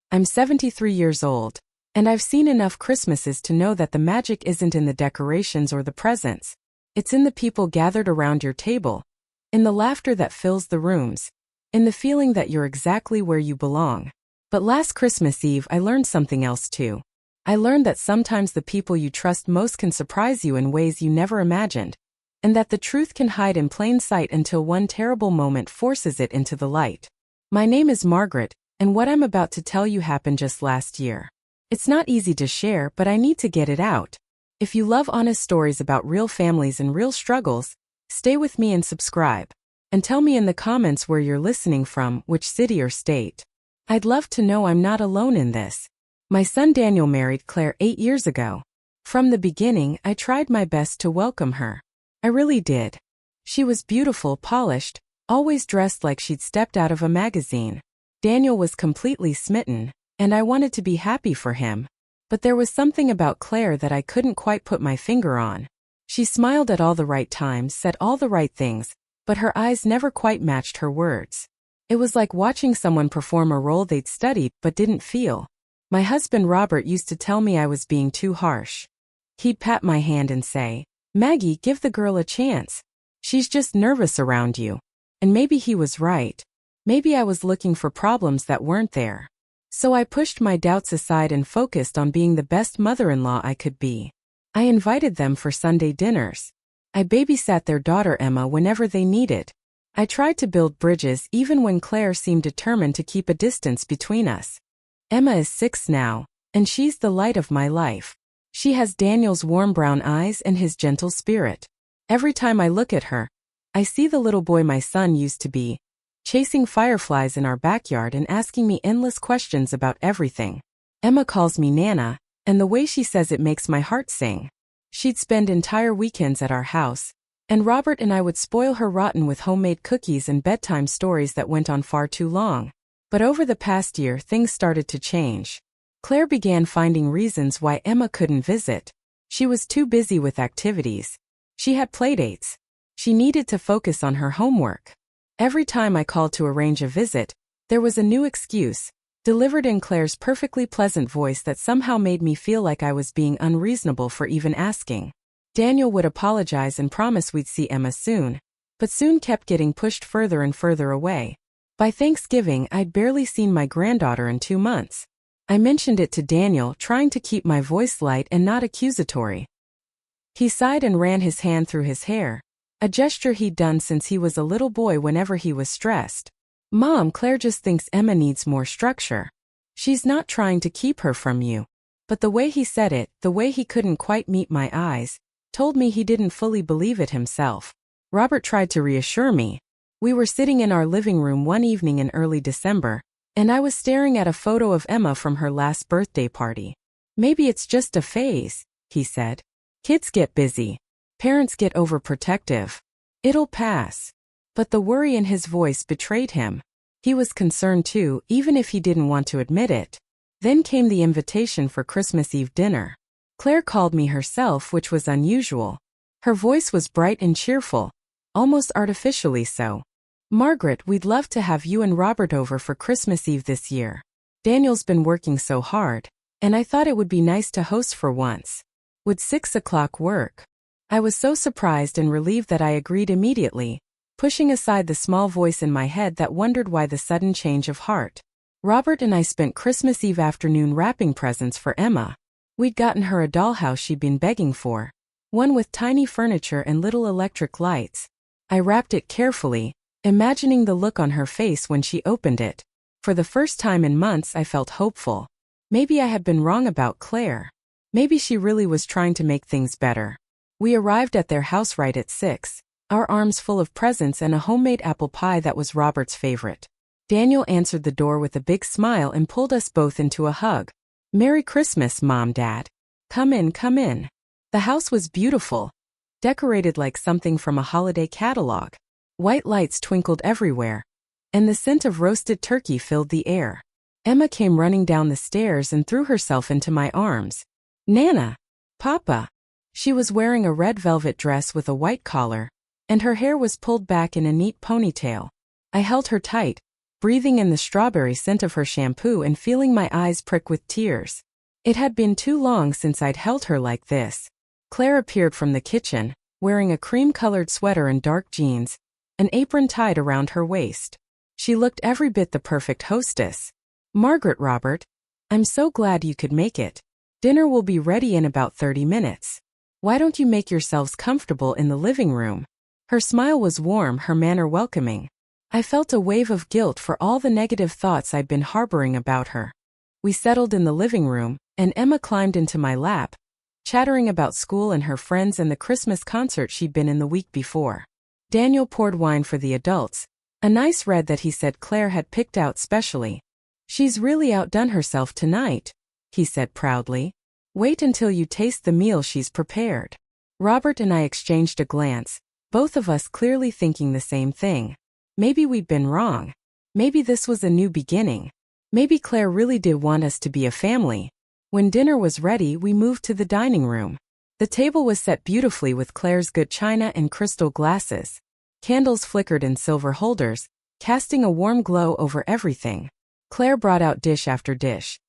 I'm 73 years old, and I've seen enough Christmases to know that the magic isn't in the decorations or the presents. It's in the people gathered around your table, in the laughter that fills the rooms, in the feeling that you're exactly where you belong. But last Christmas Eve I learned something else too. I learned that sometimes the people you trust most can surprise you in ways you never imagined, and that the truth can hide in plain sight until one terrible moment forces it into the light. My name is Margaret, and what I'm about to tell you happened just last year. It's not easy to share, but I need to get it out. If you love honest stories about real families and real struggles, stay with me and subscribe. And tell me in the comments where you're listening from, which city or state. I'd love to know I'm not alone in this. My son Daniel married Claire 8 years ago. From the beginning, I tried my best to welcome her. I really did. She was beautiful, polished, always dressed like she'd stepped out of a magazine. Daniel was completely smitten, and I wanted to be happy for him. But there was something about Claire that I couldn't quite put my finger on. She smiled at all the right times, said all the right things, but her eyes never quite matched her words. It was like watching someone perform a role they'd studied but didn't feel. My husband Robert used to tell me I was being too harsh. He'd pat my hand and say, "Maggie, give the girl a chance. She's just nervous around you." And maybe he was right. Maybe I was looking for problems that weren't there. So I pushed my doubts aside and focused on being the best mother-in-law I could be. I invited them for Sunday dinners. I babysat their daughter Emma whenever they needed. I tried to build bridges even when Claire seemed determined to keep a distance between us. Emma is 6 now, and she's the light of my life. She has Daniel's warm brown eyes and his gentle spirit. Every time I look at her, I see the little boy my son used to be, chasing fireflies in our backyard and asking me endless questions about everything. Emma calls me Nana, and the way she says it makes my heart sing. She'd spend entire weekends at our house, and Robert and I would spoil her rotten with homemade cookies and bedtime stories that went on far too long. But over the past year, things started to change. Claire began finding reasons why Emma couldn't visit. She was too busy with activities. She had playdates. She needed to focus on her homework. Every time I called to arrange a visit, there was a new excuse, delivered in Claire's perfectly pleasant voice that somehow made me feel like I was being unreasonable for even asking. Daniel would apologize and promise we'd see Emma soon, but soon kept getting pushed further and further away. By Thanksgiving, I'd barely seen my granddaughter in 2 months. I mentioned it to Daniel, trying to keep my voice light and not accusatory. He sighed and ran his hand through his hair, a gesture he'd done since he was a little boy whenever he was stressed. "Mom, Claire just thinks Emma needs more structure. She's not trying to keep her from you." But the way he said it, the way he couldn't quite meet my eyes, told me he didn't fully believe it himself. Robert tried to reassure me. We were sitting in our living room one evening in early December, and I was staring at a photo of Emma from her last birthday party. "Maybe it's just a phase," he said. "Kids get busy. Parents get overprotective. It'll pass." But the worry in his voice betrayed him. He was concerned too, even if he didn't want to admit it. Then came the invitation for Christmas Eve dinner. Claire called me herself, which was unusual. Her voice was bright and cheerful, almost artificially so. "Margaret, we'd love to have you and Robert over for Christmas Eve this year. Daniel's been working so hard, and I thought it would be nice to host for once. Would 6 o'clock work?" I was so surprised and relieved that I agreed immediately, pushing aside the small voice in my head that wondered why the sudden change of heart. Robert and I spent Christmas Eve afternoon wrapping presents for Emma. We'd gotten her a dollhouse she'd been begging for, one with tiny furniture and little electric lights. I wrapped it carefully, imagining the look on her face when she opened it. For the first time in months, I felt hopeful. Maybe I had been wrong about Claire. Maybe she really was trying to make things better. We arrived at their house right at 6, our arms full of presents and a homemade apple pie that was Robert's favorite. Daniel answered the door with a big smile and pulled us both into a hug. "Merry Christmas, Mom, Dad. Come in, come in." The house was beautiful, decorated like something from a holiday catalog. White lights twinkled everywhere, and the scent of roasted turkey filled the air. Emma came running down the stairs and threw herself into my arms. "Nana! Papa!" She was wearing a red velvet dress with a white collar, and her hair was pulled back in a neat ponytail. I held her tight, breathing in the strawberry scent of her shampoo and feeling my eyes prick with tears. It had been too long since I'd held her like this. Claire appeared from the kitchen, wearing a cream-colored sweater and dark jeans, an apron tied around her waist. She looked every bit the perfect hostess. "Margaret, Robert, I'm so glad you could make it. Dinner will be ready in about 30 minutes. Why don't you make yourselves comfortable in the living room?" Her smile was warm, her manner welcoming. I felt a wave of guilt for all the negative thoughts I'd been harboring about her. We settled in the living room, and Emma climbed into my lap, chattering about school and her friends and the Christmas concert she'd been in the week before. Daniel poured wine for the adults, a nice red that he said Claire had picked out specially. "She's really outdone herself tonight," he said proudly. "Wait until you taste the meal she's prepared." Robert and I exchanged a glance, both of us clearly thinking the same thing. Maybe we'd been wrong. Maybe this was a new beginning. Maybe Claire really did want us to be a family. When dinner was ready, we moved to the dining room. The table was set beautifully with Claire's good china and crystal glasses. Candles flickered in silver holders, casting a warm glow over everything. Claire brought out dish after dish.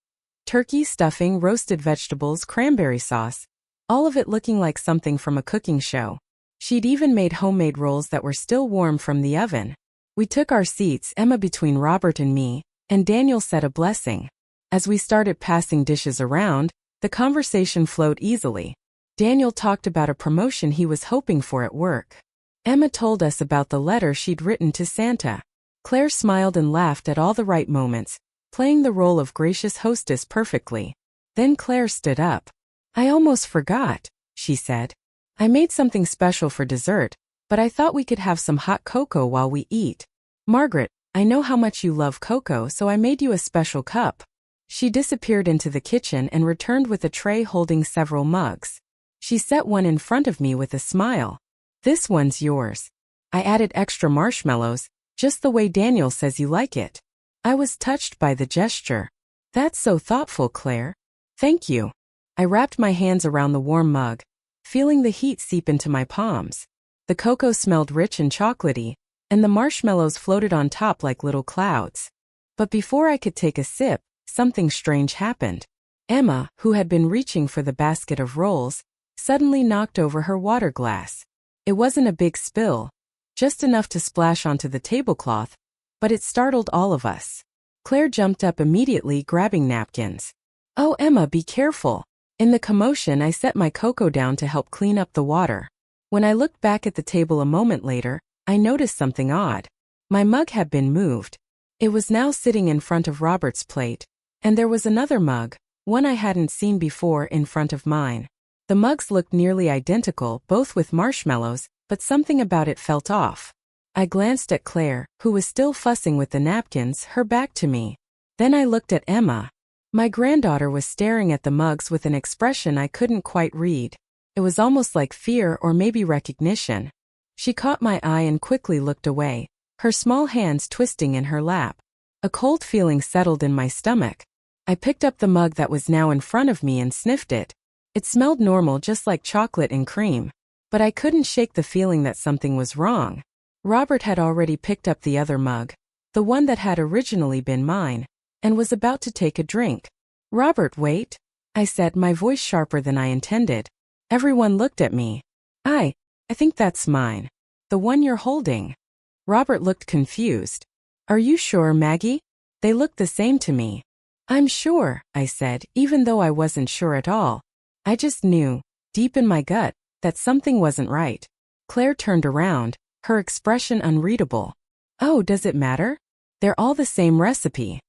Turkey, stuffing, roasted vegetables, cranberry sauce, all of it looking like something from a cooking show. She'd even made homemade rolls that were still warm from the oven. We took our seats, Emma between Robert and me, and Daniel said a blessing. As we started passing dishes around, the conversation flowed easily. Daniel talked about a promotion he was hoping for at work. Emma told us about the letter she'd written to Santa. Claire smiled and laughed at all the right moments, playing the role of gracious hostess perfectly. Then Claire stood up. "I almost forgot," she said. "I made something special for dessert, but I thought we could have some hot cocoa while we eat. Margaret, I know how much you love cocoa, so I made you a special cup." She disappeared into the kitchen and returned with a tray holding several mugs. She set one in front of me with a smile. "This one's yours. I added extra marshmallows, just the way Daniel says you like it." I was touched by the gesture. "That's so thoughtful, Claire. Thank you." I wrapped my hands around the warm mug, feeling the heat seep into my palms. The cocoa smelled rich and chocolatey, and the marshmallows floated on top like little clouds. But before I could take a sip, something strange happened. Emma, who had been reaching for the basket of rolls, suddenly knocked over her water glass. It wasn't a big spill, just enough to splash onto the tablecloth, but it startled all of us. Claire jumped up immediately, grabbing napkins. "Oh, Emma, be careful." In the commotion, I set my cocoa down to help clean up the water. When I looked back at the table a moment later, I noticed something odd. My mug had been moved. It was now sitting in front of Robert's plate, and there was another mug, one I hadn't seen before, in front of mine. The mugs looked nearly identical, both with marshmallows, but something about it felt off. I glanced at Claire, who was still fussing with the napkins, her back to me. Then I looked at Emma. My granddaughter was staring at the mugs with an expression I couldn't quite read. It was almost like fear or maybe recognition. She caught my eye and quickly looked away, her small hands twisting in her lap. A cold feeling settled in my stomach. I picked up the mug that was now in front of me and sniffed it. It smelled normal, just like chocolate and cream. But I couldn't shake the feeling that something was wrong. Robert had already picked up the other mug, the one that had originally been mine, and was about to take a drink. "Robert, wait," I said, my voice sharper than I intended. Everyone looked at me. I think that's mine. The one you're holding." Robert looked confused. "Are you sure, Maggie? They look the same to me." "I'm sure," I said, even though I wasn't sure at all. I just knew, deep in my gut, that something wasn't right. Claire turned around, her expression unreadable. "Oh, does it matter? They're all the same recipe."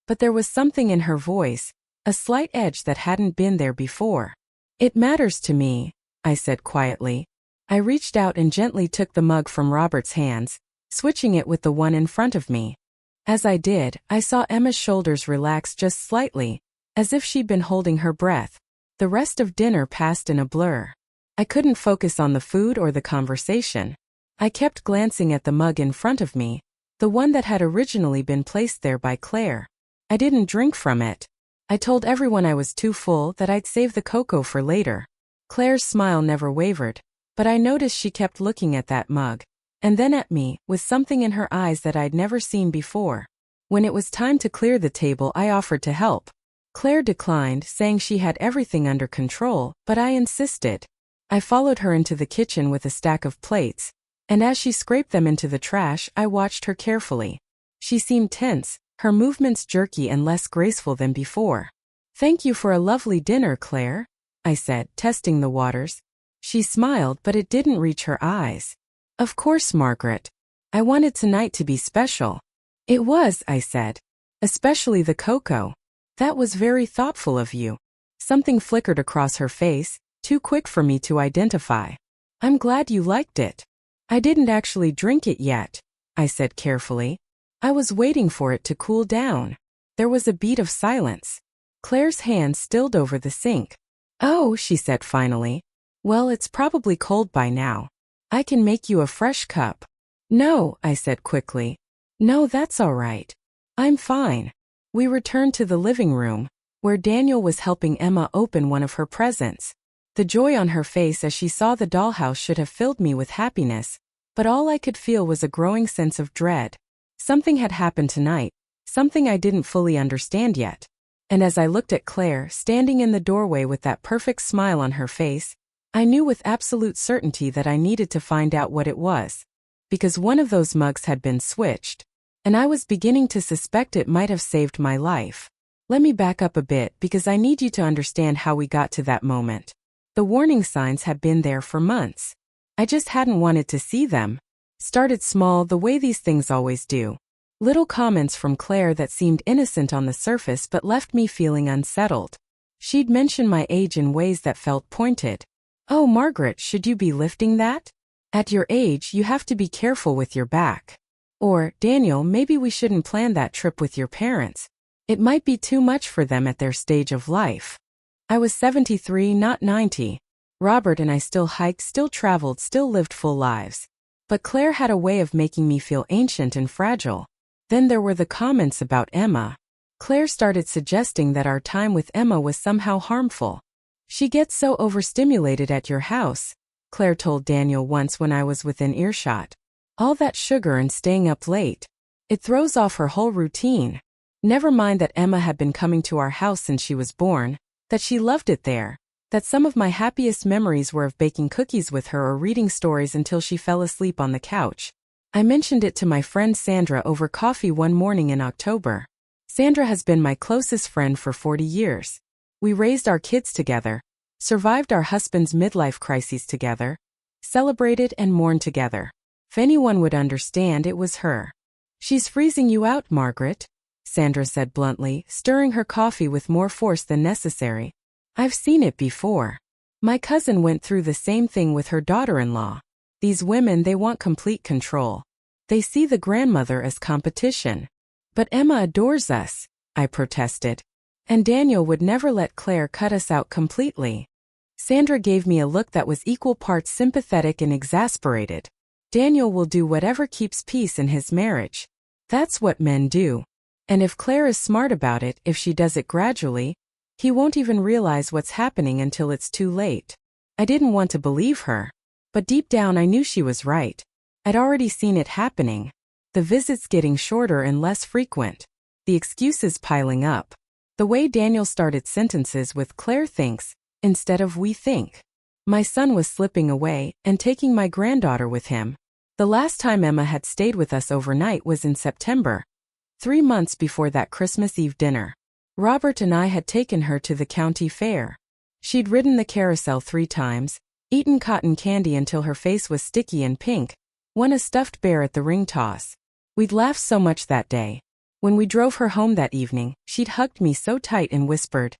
But there was something in her voice, a slight edge that hadn't been there before. "It matters to me," I said quietly. I reached out and gently took the mug from Robert's hands, switching it with the one in front of me. As I did, I saw Emma's shoulders relax just slightly, as if she'd been holding her breath. The rest of dinner passed in a blur. I couldn't focus on the food or the conversation. I kept glancing at the mug in front of me, the one that had originally been placed there by Claire. I didn't drink from it. I told everyone I was too full, that I'd save the cocoa for later. Claire's smile never wavered, but I noticed she kept looking at that mug, and then at me, with something in her eyes that I'd never seen before. When it was time to clear the table, I offered to help. Claire declined, saying she had everything under control, but I insisted. I followed her into the kitchen with a stack of plates, and as she scraped them into the trash, I watched her carefully. She seemed tense, her movements jerky and less graceful than before. "Thank you for a lovely dinner, Claire," I said, testing the waters. She smiled, but it didn't reach her eyes. "Of course, Margaret. I wanted tonight to be special." "It was," I said. "Especially the cocoa. That was very thoughtful of you." Something flickered across her face, too quick for me to identify. "I'm glad you liked it." "I didn't actually drink it yet," I said carefully. "I was waiting for it to cool down." There was a beat of silence. Claire's hand stilled over the sink. "Oh," she said finally. "Well, it's probably cold by now. I can make you a fresh cup." "No," I said quickly. "No, that's all right. I'm fine." We returned to the living room, where Daniel was helping Emma open one of her presents. The joy on her face as she saw the dollhouse should have filled me with happiness, but all I could feel was a growing sense of dread. Something had happened tonight, something I didn't fully understand yet. And as I looked at Claire, standing in the doorway with that perfect smile on her face, I knew with absolute certainty that I needed to find out what it was. Because one of those mugs had been switched, and I was beginning to suspect it might have saved my life. Let me back up a bit because I need you to understand how we got to that moment. The warning signs had been there for months. I just hadn't wanted to see them. Started small, the way these things always do. Little comments from Claire that seemed innocent on the surface but left me feeling unsettled. She'd mention my age in ways that felt pointed. "Oh, Margaret, should you be lifting that? At your age, you have to be careful with your back." Or, "Daniel, maybe we shouldn't plan that trip with your parents. It might be too much for them at their stage of life." I was 73, not 90. Robert and I still hiked, still traveled, still lived full lives. But Claire had a way of making me feel ancient and fragile. Then there were the comments about Emma. Claire started suggesting that our time with Emma was somehow harmful. "She gets so overstimulated at your house," Claire told Daniel once when I was within earshot. "All that sugar and staying up late. It throws off her whole routine." Never mind that Emma had been coming to our house since she was born, that she loved it there, that some of my happiest memories were of baking cookies with her or reading stories until she fell asleep on the couch. I mentioned it to my friend Sandra over coffee one morning in October. Sandra has been my closest friend for 40 years. We raised our kids together, survived our husband's midlife crises together, celebrated and mourned together. If anyone would understand, it was her. "She's freezing you out, Margaret," Sandra said bluntly, stirring her coffee with more force than necessary. "I've seen it before. My cousin went through the same thing with her daughter-in-law. These women, they want complete control. They see the grandmother as competition." "But Emma adores us," I protested. "And Daniel would never let Claire cut us out completely." Sandra gave me a look that was equal parts sympathetic and exasperated. "Daniel will do whatever keeps peace in his marriage. That's what men do. And if Claire is smart about it, if she does it gradually, he won't even realize what's happening until it's too late." I didn't want to believe her. But deep down I knew she was right. I'd already seen it happening. The visits getting shorter and less frequent. The excuses piling up. The way Daniel started sentences with "Claire thinks," instead of "we think." My son was slipping away and taking my granddaughter with him. The last time Emma had stayed with us overnight was in September, 3 months before that Christmas Eve dinner. Robert and I had taken her to the county fair. She'd ridden the carousel 3 times, eaten cotton candy until her face was sticky and pink, won a stuffed bear at the ring toss. We'd laughed so much that day. When we drove her home that evening, she'd hugged me so tight and whispered,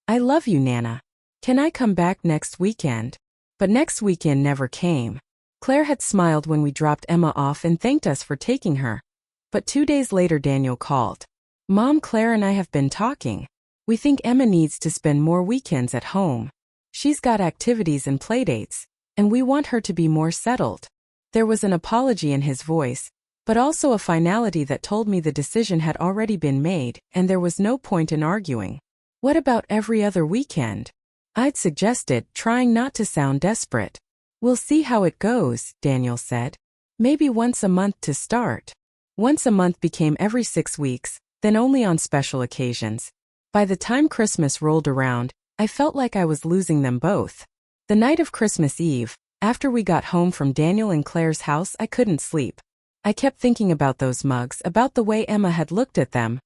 "I love you, Nana. Can I come back next weekend?" But next weekend never came. Claire had smiled when we dropped Emma off and thanked us for taking her. But 2 days later Daniel called. "Mom, Claire and I have been talking. We think Emma needs to spend more weekends at home. She's got activities and playdates, and we want her to be more settled." There was an apology in his voice, but also a finality that told me the decision had already been made, and there was no point in arguing. "What about every other weekend?" I'd suggested, trying not to sound desperate. "We'll see how it goes," Daniel said. "Maybe once a month to start." Once a month became every 6 weeks, then only on special occasions. By the time Christmas rolled around, I felt like I was losing them both. The night of Christmas Eve, after we got home from Daniel and Claire's house, I couldn't sleep. I kept thinking about those mugs, about the way Emma had looked at them,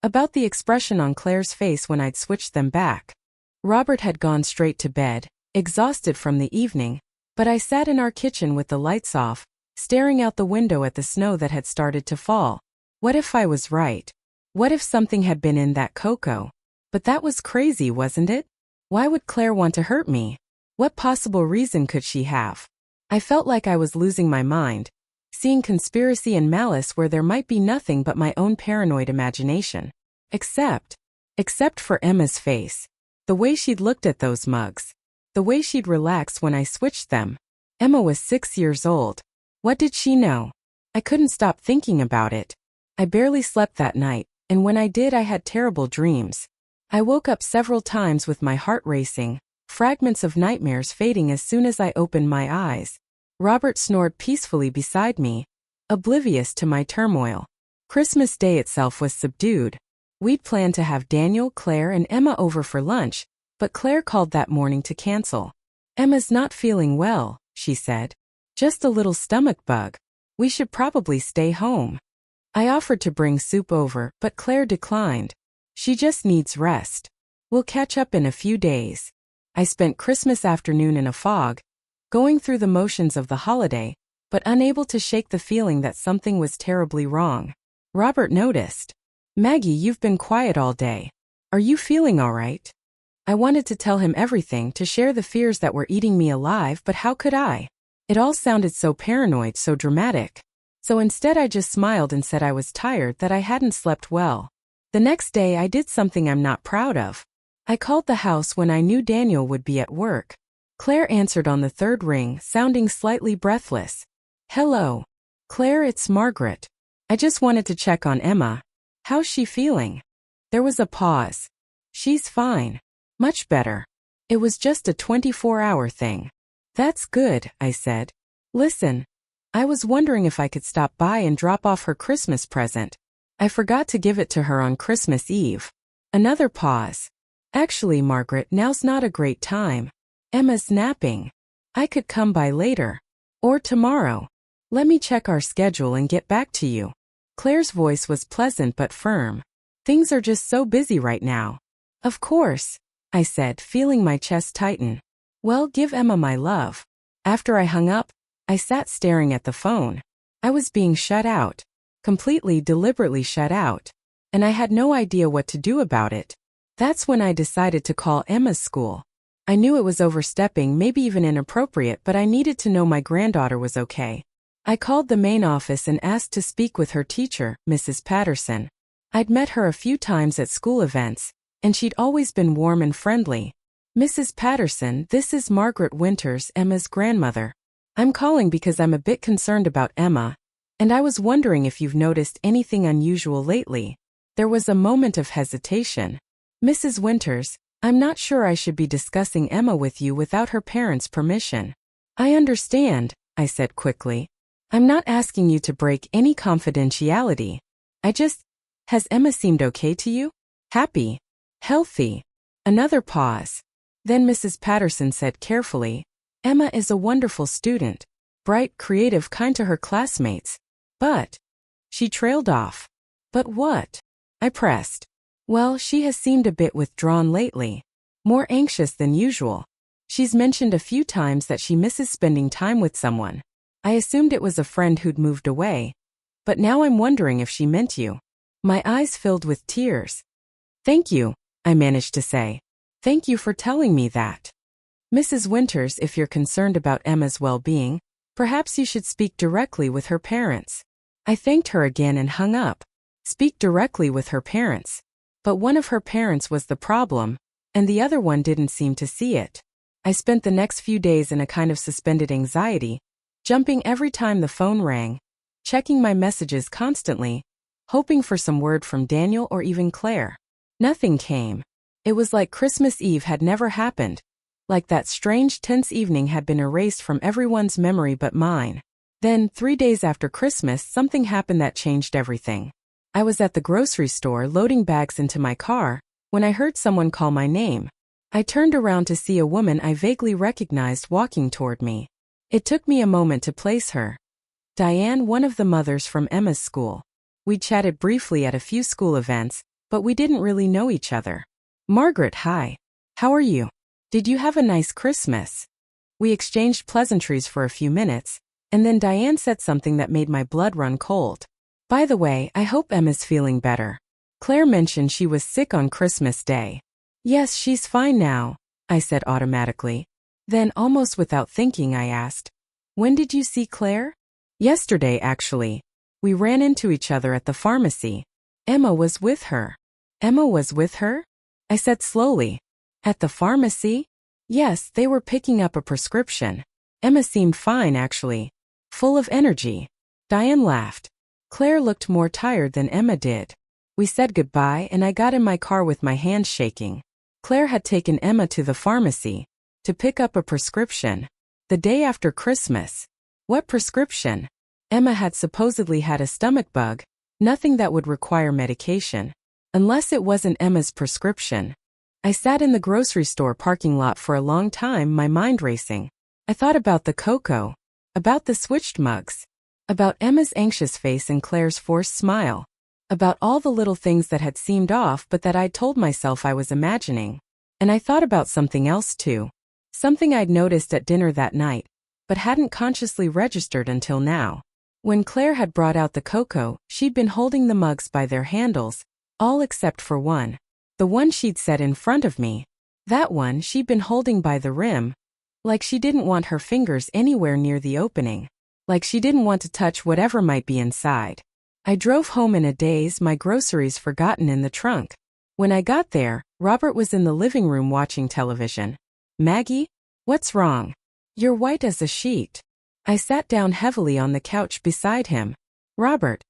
about the expression on Claire's face when I'd switched them back. Robert had gone straight to bed, exhausted from the evening, but I sat in our kitchen with the lights off, staring out the window at the snow that had started to fall. What if I was right? What if something had been in that cocoa? But that was crazy, wasn't it? Why would Claire want to hurt me? What possible reason could she have? I felt like I was losing my mind, seeing conspiracy and malice where there might be nothing but my own paranoid imagination. Except for Emma's face. The way she'd looked at those mugs. The way she'd relaxed when I switched them. Emma was 6 years old. What did she know? I couldn't stop thinking about it. I barely slept that night, and when I did I had terrible dreams. I woke up several times with my heart racing, fragments of nightmares fading as soon as I opened my eyes. Robert snored peacefully beside me, oblivious to my turmoil. Christmas Day itself was subdued. We'd planned to have Daniel, Claire, and Emma over for lunch, but Claire called that morning to cancel. "Emma's not feeling well," she said. "Just a little stomach bug. We should probably stay home." I offered to bring soup over, but Claire declined. "She just needs rest. We'll catch up in a few days." I spent Christmas afternoon in a fog, going through the motions of the holiday, but unable to shake the feeling that something was terribly wrong. Robert noticed. "Maggie, you've been quiet all day. Are you feeling all right?" I wanted to tell him everything, to share the fears that were eating me alive, but how could I? It all sounded so paranoid, so dramatic. So instead I just smiled and said I was tired, that I hadn't slept well. The next day I did something I'm not proud of. I called the house when I knew Daniel would be at work. Claire answered on the third ring, sounding slightly breathless. "Hello. Claire, it's Margaret. I just wanted to check on Emma. How's she feeling?" There was a pause. "She's fine. Much better. It was just a 24-hour thing." "That's good," I said. "Listen, I was wondering if I could stop by and drop off her Christmas present. I forgot to give it to her on Christmas Eve." Another pause. "Actually, Margaret, now's not a great time. Emma's napping. I could come by later. Or tomorrow. Let me check our schedule and get back to you." Claire's voice was pleasant but firm. "Things are just so busy right now." "Of course," I said, feeling my chest tighten. "Well, give Emma my love." After I hung up, I sat staring at the phone. I was being shut out. Completely, deliberately shut out. And I had no idea what to do about it. That's when I decided to call Emma's school. I knew it was overstepping, maybe even inappropriate, but I needed to know my granddaughter was okay. I called the main office and asked to speak with her teacher, Mrs. Patterson. I'd met her a few times at school events, and she'd always been warm and friendly. "Mrs. Patterson, this is Margaret Winters, Emma's grandmother. I'm calling because I'm a bit concerned about Emma, and I was wondering if you've noticed anything unusual lately." There was a moment of hesitation. "Mrs. Winters, I'm not sure I should be discussing Emma with you without her parents' permission." "I understand," I said quickly. "I'm not asking you to break any confidentiality. Has Emma seemed okay to you? Happy? Healthy?" Another pause. Then Mrs. Patterson said carefully, "Emma is a wonderful student. Bright, creative, kind to her classmates. But..." She trailed off. "But what?" I pressed. "Well, she has seemed a bit withdrawn lately. More anxious than usual. She's mentioned a few times that she misses spending time with someone. I assumed it was a friend who'd moved away. But now I'm wondering if she meant you." My eyes filled with tears. "Thank you," I managed to say. "Thank you for telling me that. Mrs. Winters, if you're concerned about Emma's well-being, perhaps you should speak directly with her parents." I thanked her again and hung up. Speak directly with her parents. But one of her parents was the problem, and the other one didn't seem to see it. I spent the next few days in a kind of suspended anxiety, jumping every time the phone rang, checking my messages constantly, hoping for some word from Daniel or even Claire. Nothing came. It was like Christmas Eve had never happened, like that strange, tense evening had been erased from everyone's memory but mine. Then, 3 days after Christmas, something happened that changed everything. I was at the grocery store loading bags into my car when I heard someone call my name. I turned around to see a woman I vaguely recognized walking toward me. It took me a moment to place her. Diane, one of the mothers from Emma's school. We chatted briefly at a few school events, but we didn't really know each other. Margaret, hi. How are you? Did you have a nice Christmas? We exchanged pleasantries for a few minutes, and then Diane said something that made my blood run cold. By the way, I hope Emma's feeling better. Claire mentioned she was sick on Christmas Day. Yes, she's fine now, I said automatically. Then, almost without thinking, I asked, when did you see Claire? Yesterday, actually. We ran into each other at the pharmacy. Emma was with her. Emma was with her? I said slowly. At the pharmacy? Yes, they were picking up a prescription. Emma seemed fine, actually. Full of energy. Diane laughed. Claire looked more tired than Emma did. We said goodbye and I got in my car with my hands shaking. Claire had taken Emma to the pharmacy to pick up a prescription. The day after Christmas. What prescription? Emma had supposedly had a stomach bug, nothing that would require medication. Unless it wasn't Emma's prescription. I sat in the grocery store parking lot for a long time, my mind racing. I thought about the cocoa, about the switched mugs, about Emma's anxious face and Claire's forced smile, about all the little things that had seemed off but that I'd told myself I was imagining. And I thought about something else too. Something I'd noticed at dinner that night, but hadn't consciously registered until now. When Claire had brought out the cocoa, she'd been holding the mugs by their handles, all except for one. The one she'd set in front of me. That one she'd been holding by the rim, like she didn't want her fingers anywhere near the opening, like she didn't want to touch whatever might be inside. I drove home in a daze, my groceries forgotten in the trunk. When I got there, Robert was in the living room watching television. Maggie? What's wrong? You're white as a sheet. I sat down heavily on the couch beside him. Robert,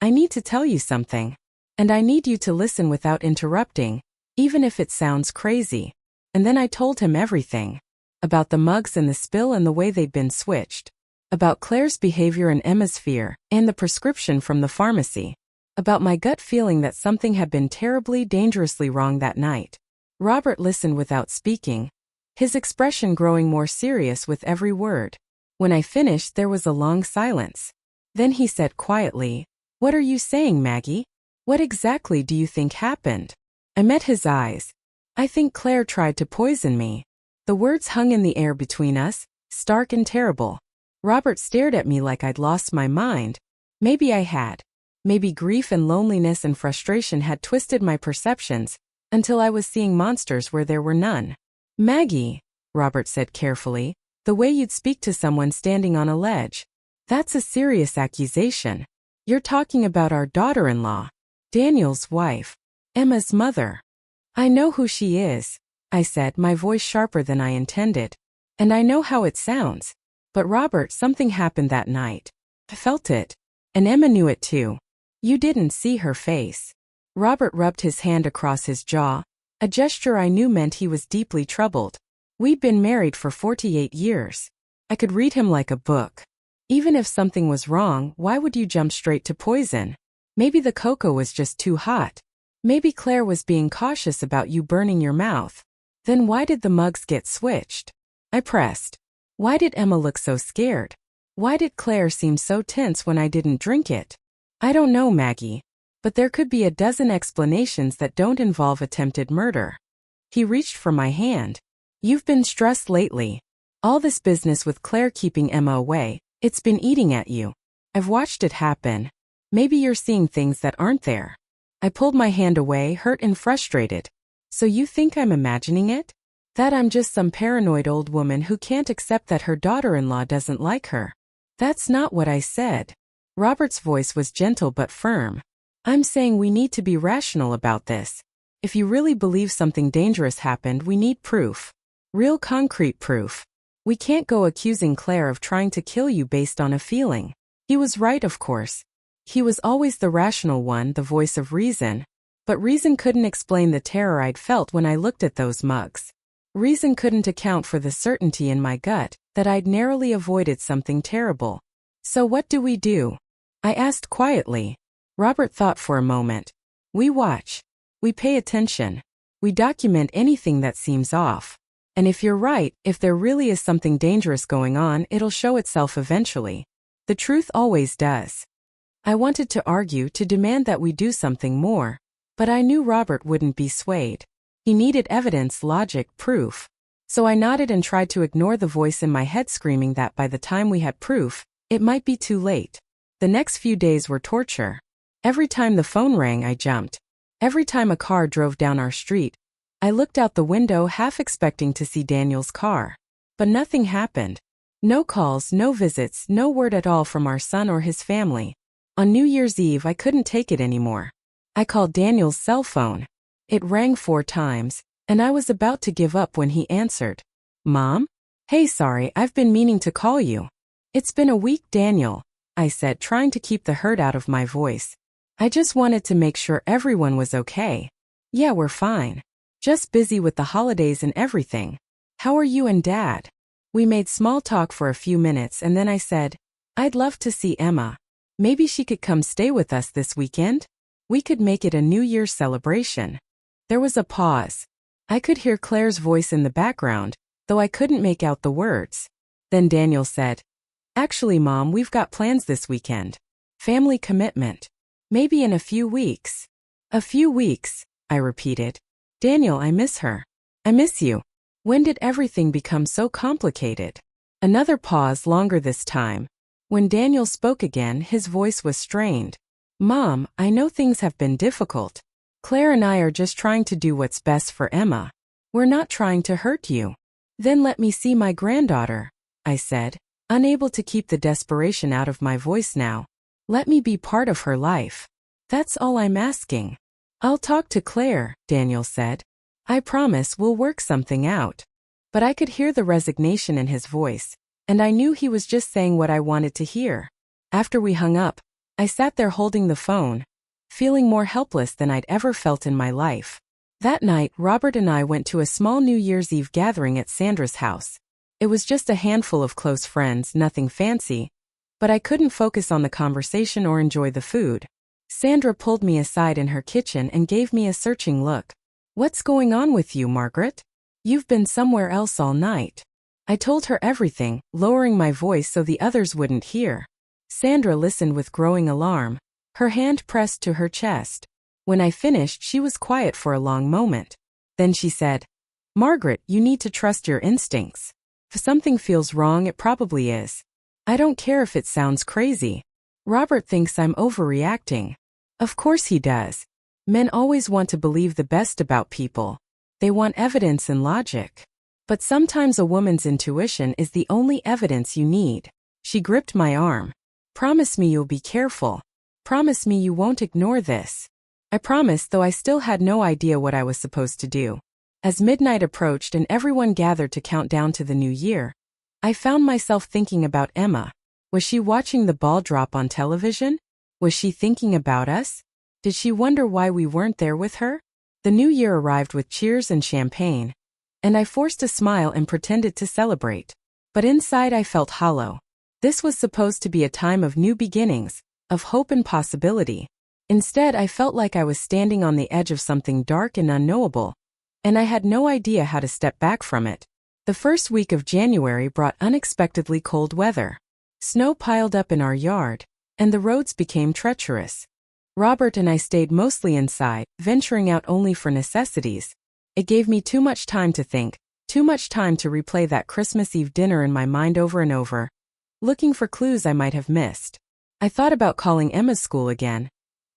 I need to tell you something. And I need you to listen without interrupting, even if it sounds crazy. And then I told him everything. About the mugs and the spill and the way they'd been switched. About Claire's behavior and Emma's fear, and the prescription from the pharmacy. About my gut feeling that something had been terribly, dangerously wrong that night. Robert listened without speaking, his expression growing more serious with every word. When I finished, there was a long silence. Then he said quietly, "What are you saying, Maggie? What exactly do you think happened?" I met his eyes. I think Claire tried to poison me. The words hung in the air between us, stark and terrible. Robert stared at me like I'd lost my mind. Maybe I had. Maybe grief and loneliness and frustration had twisted my perceptions until I was seeing monsters where there were none. Maggie, Robert said carefully, the way you'd speak to someone standing on a ledge. That's a serious accusation. You're talking about our daughter-in-law. Daniel's wife. Emma's mother. I know who she is, I said, my voice sharper than I intended. And I know how it sounds. But Robert, something happened that night. I felt it. And Emma knew it too. You didn't see her face. Robert rubbed his hand across his jaw, a gesture I knew meant he was deeply troubled. We'd been married for 48 years. I could read him like a book. Even if something was wrong, why would you jump straight to poison? Maybe the cocoa was just too hot. Maybe Claire was being cautious about you burning your mouth. Then why did the mugs get switched? I pressed. Why did Emma look so scared? Why did Claire seem so tense when I didn't drink it? I don't know, Maggie. But there could be a dozen explanations that don't involve attempted murder. He reached for my hand. You've been stressed lately. All this business with Claire keeping Emma away, it's been eating at you. I've watched it happen. Maybe you're seeing things that aren't there. I pulled my hand away, hurt and frustrated. So you think I'm imagining it? That I'm just some paranoid old woman who can't accept that her daughter-in-law doesn't like her? That's not what I said. Robert's voice was gentle but firm. I'm saying we need to be rational about this. If you really believe something dangerous happened, we need proof. Real concrete proof. We can't go accusing Claire of trying to kill you based on a feeling. He was right, of course. He was always the rational one, the voice of reason. But reason couldn't explain the terror I'd felt when I looked at those mugs. Reason couldn't account for the certainty in my gut that I'd narrowly avoided something terrible. So what do we do? I asked quietly. Robert thought for a moment. We watch. We pay attention. We document anything that seems off. And if you're right, if there really is something dangerous going on, it'll show itself eventually. The truth always does. I wanted to argue, to demand that we do something more. But I knew Robert wouldn't be swayed. He needed evidence, logic, proof. So I nodded and tried to ignore the voice in my head screaming that by the time we had proof, it might be too late. The next few days were torture. Every time the phone rang, I jumped. Every time a car drove down our street, I looked out the window half expecting to see Daniel's car. But nothing happened. No calls, no visits, no word at all from our son or his family. On New Year's Eve, I couldn't take it anymore. I called Daniel's cell phone. It rang 4 times, and I was about to give up when he answered. Mom? Hey, sorry, I've been meaning to call you. It's been a week, Daniel, I said, trying to keep the hurt out of my voice. I just wanted to make sure everyone was okay. Yeah, we're fine. Just busy with the holidays and everything. How are you and Dad? We made small talk for a few minutes and then I said, I'd love to see Emma. Maybe she could come stay with us this weekend? We could make it a New Year's celebration. There was a pause. I could hear Claire's voice in the background, though I couldn't make out the words. Then Daniel said, Actually, Mom, we've got plans this weekend. Family commitment. Maybe in a few weeks. A few weeks, I repeated. Daniel, I miss her. I miss you. When did everything become so complicated? Another pause, longer this time. When Daniel spoke again, his voice was strained. Mom, I know things have been difficult. Claire and I are just trying to do what's best for Emma. We're not trying to hurt you. Then let me see my granddaughter, I said, unable to keep the desperation out of my voice now. Let me be part of her life. That's all I'm asking. I'll talk to Claire, Daniel said. I promise we'll work something out. But I could hear the resignation in his voice, and I knew he was just saying what I wanted to hear. After we hung up, I sat there holding the phone, feeling more helpless than I'd ever felt in my life. That night, Robert and I went to a small New Year's Eve gathering at Sandra's house. It was just a handful of close friends, nothing fancy, but I couldn't focus on the conversation or enjoy the food. Sandra pulled me aside in her kitchen and gave me a searching look. What's going on with you, Margaret? You've been somewhere else all night. I told her everything, lowering my voice so the others wouldn't hear. Sandra listened with growing alarm, her hand pressed to her chest. When I finished, she was quiet for a long moment. Then she said, Margaret, you need to trust your instincts. If something feels wrong, it probably is. I don't care if it sounds crazy. Robert thinks I'm overreacting. Of course he does. Men always want to believe the best about people. They want evidence and logic. But sometimes a woman's intuition is the only evidence you need. She gripped my arm. Promise me you'll be careful. Promise me you won't ignore this. I promised, though I still had no idea what I was supposed to do. As midnight approached and everyone gathered to count down to the new year, I found myself thinking about Emma. Was she watching the ball drop on television? Was she thinking about us? Did she wonder why we weren't there with her? The new year arrived with cheers and champagne, and I forced a smile and pretended to celebrate. But inside I felt hollow. This was supposed to be a time of new beginnings, of hope and possibility. Instead, I felt like I was standing on the edge of something dark and unknowable, and I had no idea how to step back from it. The first week of January brought unexpectedly cold weather. Snow piled up in our yard, and the roads became treacherous. Robert and I stayed mostly inside, venturing out only for necessities. It gave me too much time to think, too much time to replay that Christmas Eve dinner in my mind over and over, looking for clues I might have missed. I thought about calling Emma's school again,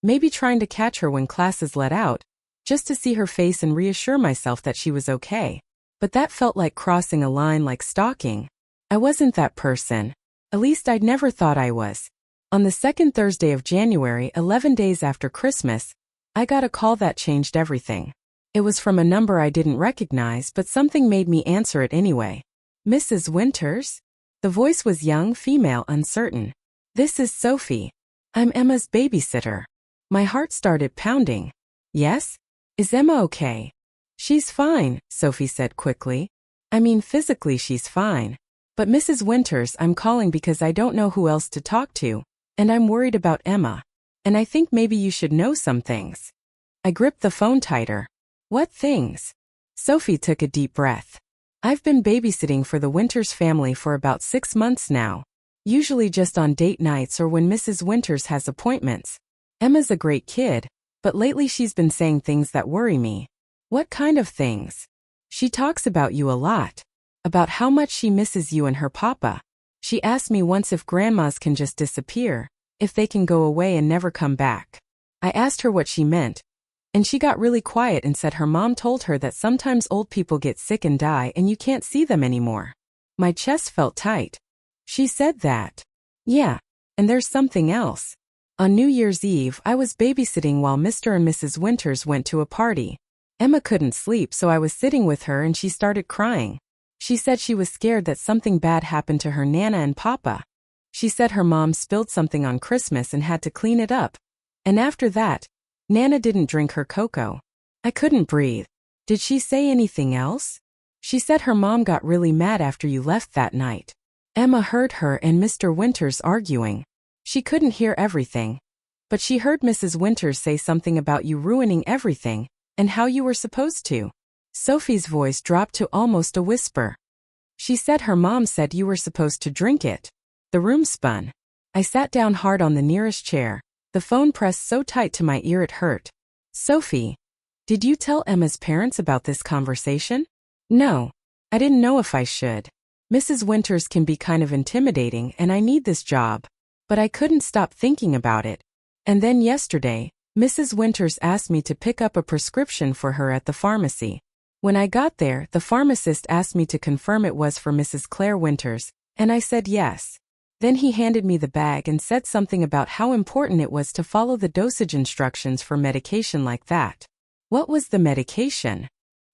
maybe trying to catch her when classes let out, just to see her face and reassure myself that she was okay. But that felt like crossing a line, like stalking. I wasn't that person. At least I'd never thought I was. On the second Thursday of January, 11 days after Christmas, I got a call that changed everything. It was from a number I didn't recognize, but something made me answer it anyway. Mrs. Winters? The voice was young, female, uncertain. This is Sophie. I'm Emma's babysitter. My heart started pounding. Yes? Is Emma okay? She's fine, Sophie said quickly. I mean, physically she's fine. But Mrs. Winters, I'm calling because I don't know who else to talk to, and I'm worried about Emma. And I think maybe you should know some things. I gripped the phone tighter. What things? Sophie took a deep breath. I've been babysitting for the Winters family for about 6 months now. Usually just on date nights or when Mrs. Winters has appointments. Emma's a great kid, but lately she's been saying things that worry me. What kind of things? She talks about you a lot. About how much she misses you and her papa. She asked me once if grandmas can just disappear, if they can go away and never come back. I asked her what she meant, and she got really quiet and said her mom told her that sometimes old people get sick and die and you can't see them anymore. My chest felt tight. She said that. Yeah, and there's something else. On New Year's Eve, I was babysitting while Mr. and Mrs. Winters went to a party. Emma couldn't sleep, so I was sitting with her and she started crying. She said she was scared that something bad happened to her Nana and Papa. She said her mom spilled something on Christmas and had to clean it up. And after that, Nana didn't drink her cocoa. I couldn't breathe. Did she say anything else? She said her mom got really mad after you left that night. Emma heard her and Mr. Winters arguing. She couldn't hear everything, but she heard Mrs. Winters say something about you ruining everything and how you were supposed to. Sophie's voice dropped to almost a whisper. She said her mom said you were supposed to drink it. The room spun. I sat down hard on the nearest chair, the phone pressed so tight to my ear it hurt. Sophie, did you tell Emma's parents about this conversation? No. I didn't know if I should. Mrs. Winters can be kind of intimidating and I need this job. But I couldn't stop thinking about it. And then yesterday, Mrs. Winters asked me to pick up a prescription for her at the pharmacy. When I got there, the pharmacist asked me to confirm it was for Mrs. Claire Winters, and I said yes. Then he handed me the bag and said something about how important it was to follow the dosage instructions for medication like that. What was the medication?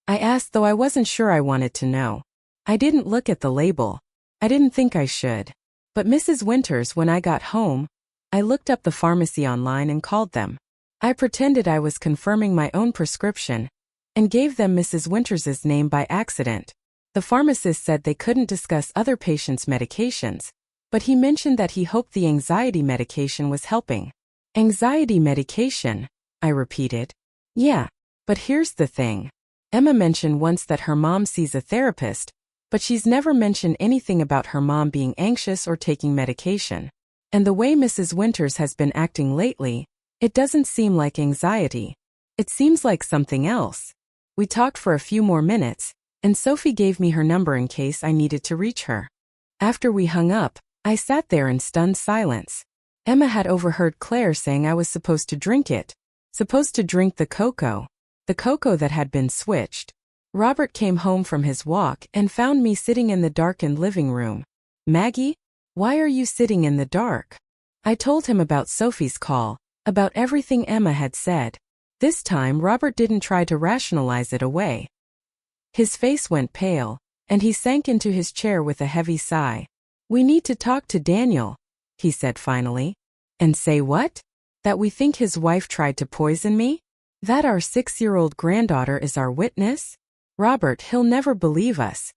I asked, though I wasn't sure I wanted to know. I didn't look at the label. I didn't think I should. But Mrs. Winters, when I got home, I looked up the pharmacy online and called them. I pretended I was confirming my own prescription and gave them Mrs. Winters's name by accident. The pharmacist said they couldn't discuss other patients' medications, but he mentioned that he hoped the anxiety medication was helping. Anxiety medication, I repeated. Yeah, but here's the thing. Emma mentioned once that her mom sees a therapist, but she's never mentioned anything about her mom being anxious or taking medication. And the way Mrs. Winters has been acting lately, it doesn't seem like anxiety. It seems like something else. We talked for a few more minutes, and Sophie gave me her number in case I needed to reach her. After we hung up, I sat there in stunned silence. Emma had overheard Claire saying I was supposed to drink it. Supposed to drink the cocoa. The cocoa that had been switched. Robert came home from his walk and found me sitting in the darkened living room. Maggie, why are you sitting in the dark? I told him about Sophie's call, about everything Emma had said. This time Robert didn't try to rationalize it away. His face went pale, and he sank into his chair with a heavy sigh. We need to talk to Daniel, he said finally. And say what? That we think his wife tried to poison me? That our 6-year-old granddaughter is our witness? Robert, he'll never believe us.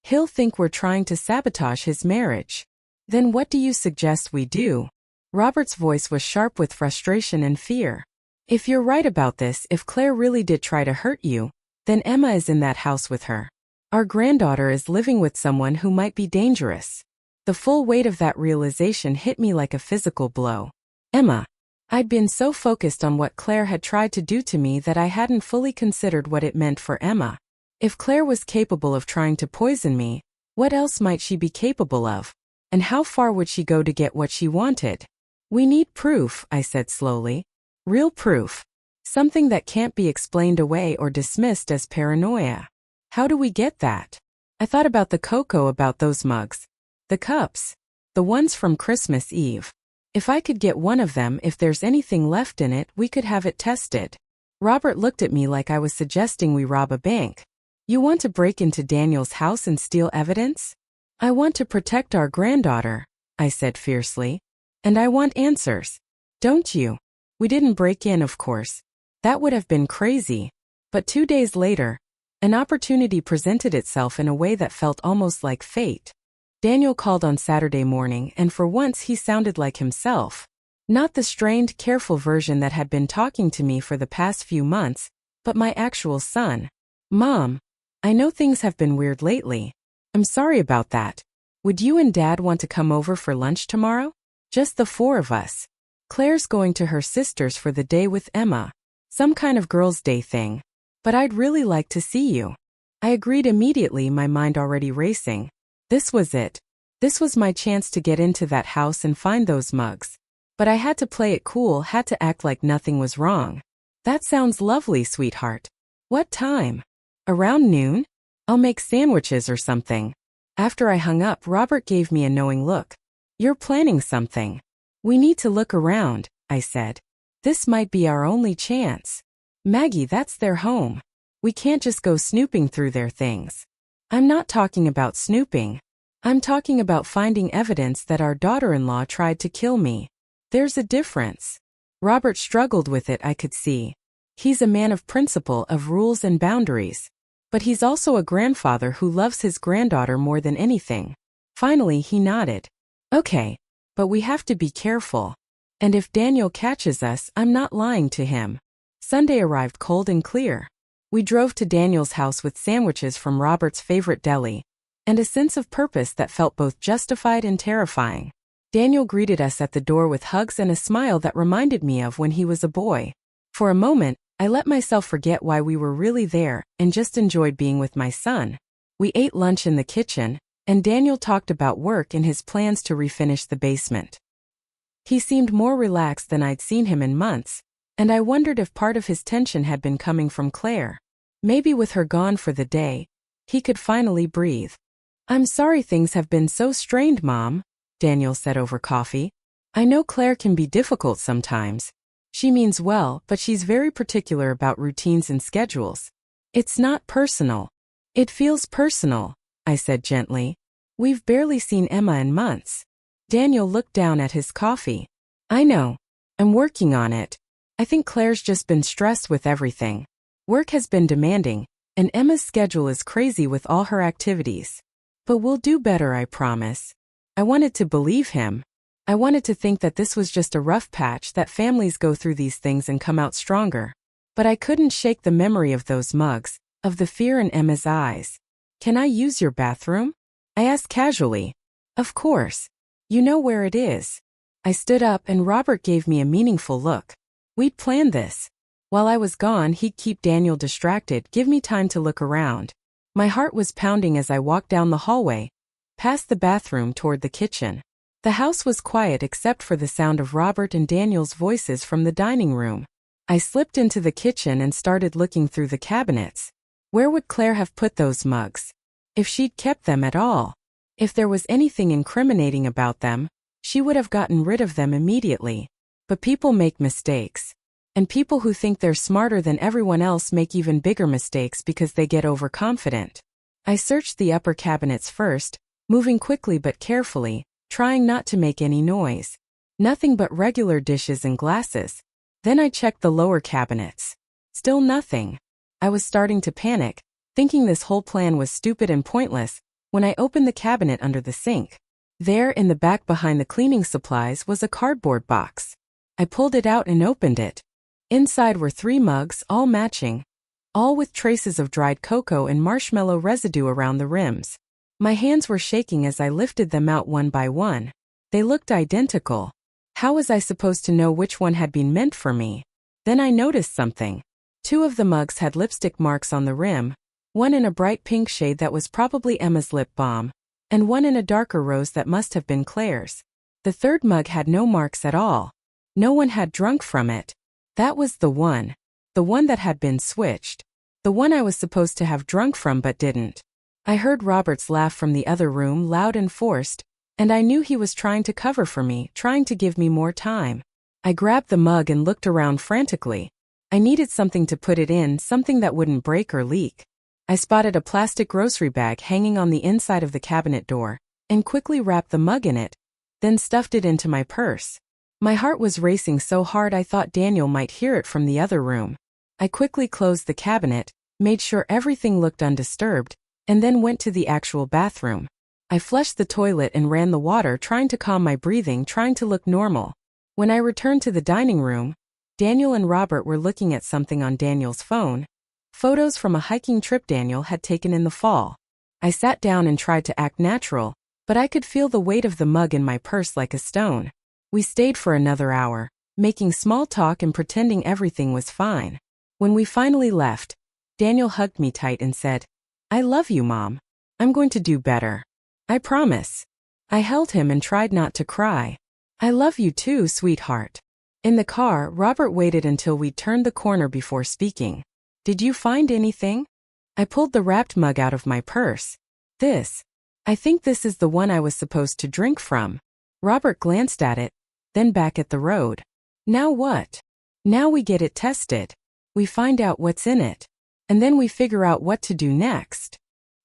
He'll think we're trying to sabotage his marriage. Then what do you suggest we do? Robert's voice was sharp with frustration and fear. If you're right about this, if Claire really did try to hurt you, then Emma is in that house with her. Our granddaughter is living with someone who might be dangerous. The full weight of that realization hit me like a physical blow. Emma. I'd been so focused on what Claire had tried to do to me that I hadn't fully considered what it meant for Emma. If Claire was capable of trying to poison me, what else might she be capable of? And how far would she go to get what she wanted? We need proof, I said slowly. Real proof. Something that can't be explained away or dismissed as paranoia. How do we get that? I thought about the cocoa, about those mugs. The cups. The ones from Christmas Eve. If I could get one of them, if there's anything left in it, we could have it tested. Robert looked at me like I was suggesting we rob a bank. You want to break into Daniel's house and steal evidence? I want to protect our granddaughter, I said fiercely. And I want answers. Don't you? We didn't break in, of course. That would have been crazy. But 2 days later, an opportunity presented itself in a way that felt almost like fate. Daniel called on Saturday morning, and for once he sounded like himself. Not the strained, careful version that had been talking to me for the past few months, but my actual son. Mom, I know things have been weird lately. I'm sorry about that. Would you and Dad want to come over for lunch tomorrow? Just the four of us. Claire's going to her sister's for the day with Emma. Some kind of girls' day thing. But I'd really like to see you. I agreed immediately, my mind already racing. This was it. This was my chance to get into that house and find those mugs. But I had to play it cool, had to act like nothing was wrong. That sounds lovely, sweetheart. What time? Around noon? I'll make sandwiches or something. After I hung up, Robert gave me a knowing look. You're planning something. We need to look around, I said. This might be our only chance. Maggie, that's their home. We can't just go snooping through their things. I'm not talking about snooping. I'm talking about finding evidence that our daughter-in-law tried to kill me. There's a difference. Robert struggled with it, I could see. He's a man of principle, of rules and boundaries. But he's also a grandfather who loves his granddaughter more than anything. Finally, he nodded. Okay, but we have to be careful. And if Daniel catches us, I'm not lying to him. Sunday arrived cold and clear. We drove to Daniel's house with sandwiches from Robert's favorite deli, and a sense of purpose that felt both justified and terrifying. Daniel greeted us at the door with hugs and a smile that reminded me of when he was a boy. For a moment, I let myself forget why we were really there and just enjoyed being with my son. We ate lunch in the kitchen, and Daniel talked about work and his plans to refinish the basement. He seemed more relaxed than I'd seen him in months, and I wondered if part of his tension had been coming from Claire. Maybe with her gone for the day, he could finally breathe. I'm sorry things have been so strained, Mom, Daniel said over coffee. I know Claire can be difficult sometimes. She means well, but she's very particular about routines and schedules. It's not personal. It feels personal, I said gently. We've barely seen Emma in months. Daniel looked down at his coffee. I know. I'm working on it. I think Claire's just been stressed with everything. Work has been demanding, and Emma's schedule is crazy with all her activities. But we'll do better, I promise. I wanted to believe him. I wanted to think that this was just a rough patch, that families go through these things and come out stronger. But I couldn't shake the memory of those mugs, of the fear in Emma's eyes. Can I use your bathroom? I asked casually. Of course. You know where it is. I stood up and Robert gave me a meaningful look. We'd planned this. While I was gone, he'd keep Daniel distracted, give me time to look around. My heart was pounding as I walked down the hallway, past the bathroom toward the kitchen. The house was quiet except for the sound of Robert and Daniel's voices from the dining room. I slipped into the kitchen and started looking through the cabinets. Where would Claire have put those mugs? If she'd kept them at all. If there was anything incriminating about them, she would have gotten rid of them immediately. But people make mistakes. And people who think they're smarter than everyone else make even bigger mistakes because they get overconfident. I searched the upper cabinets first, moving quickly but carefully, trying not to make any noise. Nothing but regular dishes and glasses. Then I checked the lower cabinets. Still nothing. I was starting to panic, thinking this whole plan was stupid and pointless, when I opened the cabinet under the sink. There in the back behind the cleaning supplies was a cardboard box. I pulled it out and opened it. Inside were 3 mugs, all matching, all with traces of dried cocoa and marshmallow residue around the rims. My hands were shaking as I lifted them out one by one. They looked identical. How was I supposed to know which one had been meant for me? Then I noticed something. 2 of the mugs had lipstick marks on the rim, one in a bright pink shade that was probably Emma's lip balm, and one in a darker rose that must have been Claire's. The 3rd mug had no marks at all. No one had drunk from it. That was the one that had been switched. The one I was supposed to have drunk from but didn't. I heard Robert's laugh from the other room, loud and forced, and I knew he was trying to cover for me, trying to give me more time. I grabbed the mug and looked around frantically. I needed something to put it in, something that wouldn't break or leak. I spotted a plastic grocery bag hanging on the inside of the cabinet door, and quickly wrapped the mug in it, then stuffed it into my purse. My heart was racing so hard I thought Daniel might hear it from the other room. I quickly closed the cabinet, made sure everything looked undisturbed, and then went to the actual bathroom. I flushed the toilet and ran the water, trying to calm my breathing, trying to look normal. When I returned to the dining room, Daniel and Robert were looking at something on Daniel's phone. Photos from a hiking trip Daniel had taken in the fall. I sat down and tried to act natural, but I could feel the weight of the mug in my purse like a stone. We stayed for another hour, making small talk and pretending everything was fine. When we finally left, Daniel hugged me tight and said, "I love you, Mom. I'm going to do better. I promise." I held him and tried not to cry. "I love you too, sweetheart." In the car, Robert waited until we'd turned the corner before speaking. "Did you find anything?" I pulled the wrapped mug out of my purse. I think this is the one I was supposed to drink from." Robert glanced at it, then back at the road. "Now what?" "Now we get it tested. We find out what's in it. And then we figure out what to do next."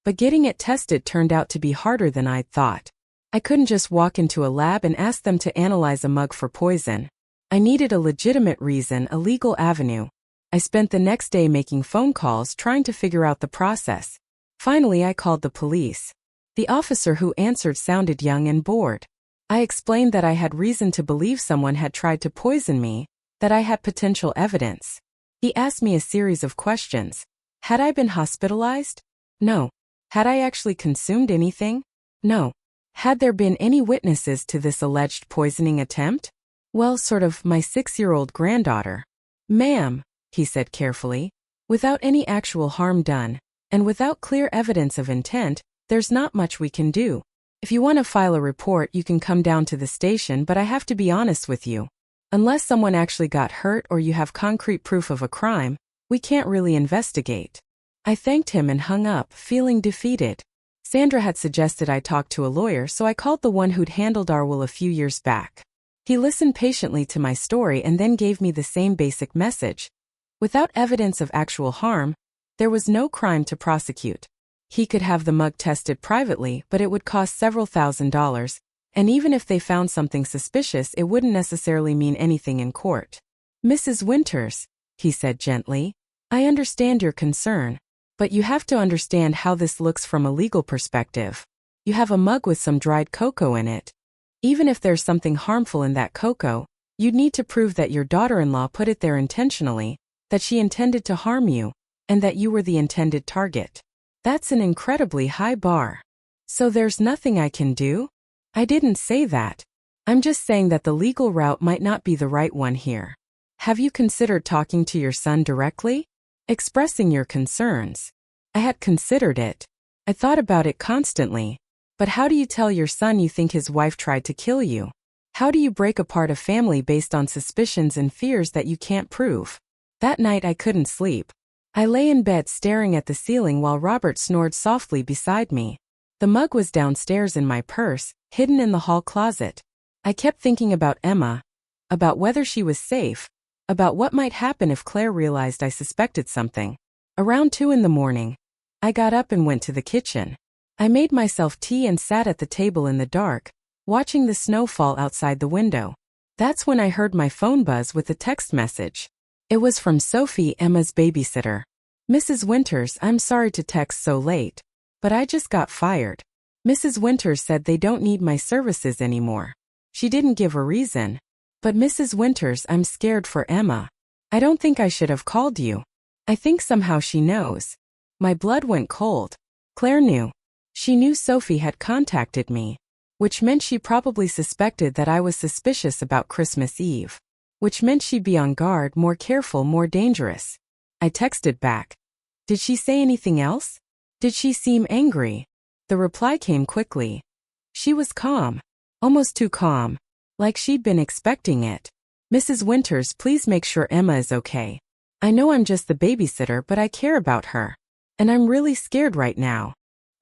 But getting it tested turned out to be harder than I'd thought. I couldn't just walk into a lab and ask them to analyze a mug for poison. I needed a legitimate reason, a legal avenue. I spent the next day making phone calls trying to figure out the process. Finally, I called the police. The officer who answered sounded young and bored. I explained that I had reason to believe someone had tried to poison me, that I had potential evidence. He asked me a series of questions. Had I been hospitalized? No. Had I actually consumed anything? No. Had there been any witnesses to this alleged poisoning attempt? Well, sort of, my 6-year-old granddaughter. "Ma'am," he said carefully, "without any actual harm done, and without clear evidence of intent, there's not much we can do. If you want to file a report, you can come down to the station, but I have to be honest with you. Unless someone actually got hurt or you have concrete proof of a crime, we can't really investigate." I thanked him and hung up, feeling defeated. Sandra had suggested I talk to a lawyer, so I called the one who'd handled our will a few years back. He listened patiently to my story and then gave me the same basic message. Without evidence of actual harm, there was no crime to prosecute. He could have the mug tested privately, but it would cost several $1,000s, and even if they found something suspicious, it wouldn't necessarily mean anything in court. "Mrs. Winters," he said gently, "I understand your concern, but you have to understand how this looks from a legal perspective. You have a mug with some dried cocoa in it. Even if there's something harmful in that cocoa, you'd need to prove that your daughter-in-law put it there intentionally, that she intended to harm you, and that you were the intended target. That's an incredibly high bar. So there's nothing I can do?" "I didn't say that. I'm just saying that the legal route might not be the right one here. Have you considered talking to your son directly? Expressing your concerns?" I had considered it. I thought about it constantly. But how do you tell your son you think his wife tried to kill you? How do you break apart a family based on suspicions and fears that you can't prove? That night I couldn't sleep. I lay in bed staring at the ceiling while Robert snored softly beside me. The mug was downstairs in my purse, hidden in the hall closet. I kept thinking about Emma, about whether she was safe, about what might happen if Claire realized I suspected something. Around 2 in the morning, I got up and went to the kitchen. I made myself tea and sat at the table in the dark, watching the snow fall outside the window. That's when I heard my phone buzz with a text message. It was from Sophie, Emma's babysitter. "Mrs. Winters, I'm sorry to text so late, but I just got fired. Mrs. Winters said they don't need my services anymore." She didn't give a reason. "But Mrs. Winters, I'm scared for Emma. I don't think I should have called you. I think somehow she knows." My blood went cold. Claire knew. She knew Sophie had contacted me, which meant she probably suspected that I was suspicious about Christmas Eve, which meant she'd be on guard, more careful, more dangerous. I texted back. "Did she say anything else? Did she seem angry?" The reply came quickly. She was calm, almost too calm, like she'd been expecting it. "Mrs. Winters, please make sure Emma is okay. I know I'm just the babysitter, but I care about her. And I'm really scared right now."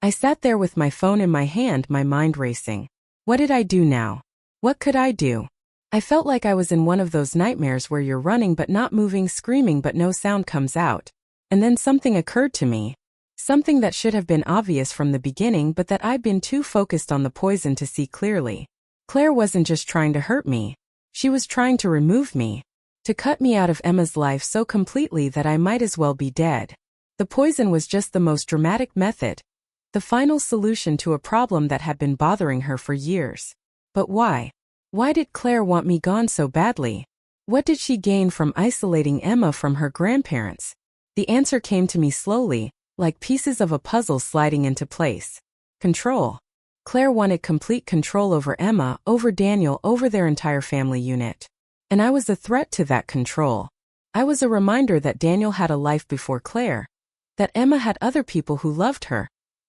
I sat there with my phone in my hand, my mind racing. What did I do now? What could I do? I felt like I was in one of those nightmares where you're running but not moving, screaming but no sound comes out. And then something occurred to me. Something that should have been obvious from the beginning, but that I'd been too focused on the poison to see clearly. Claire wasn't just trying to hurt me. She was trying to remove me. To cut me out of Emma's life so completely that I might as well be dead. The poison was just the most dramatic method. The final solution to a problem that had been bothering her for years. But why? Why did Claire want me gone so badly? What did she gain from isolating Emma from her grandparents? The answer came to me slowly, like pieces of a puzzle sliding into place. Control. Claire wanted complete control over Emma, over Daniel, over their entire family unit. And I was a threat to that control. I was a reminder that Daniel had a life before Claire, that Emma had other people who loved her,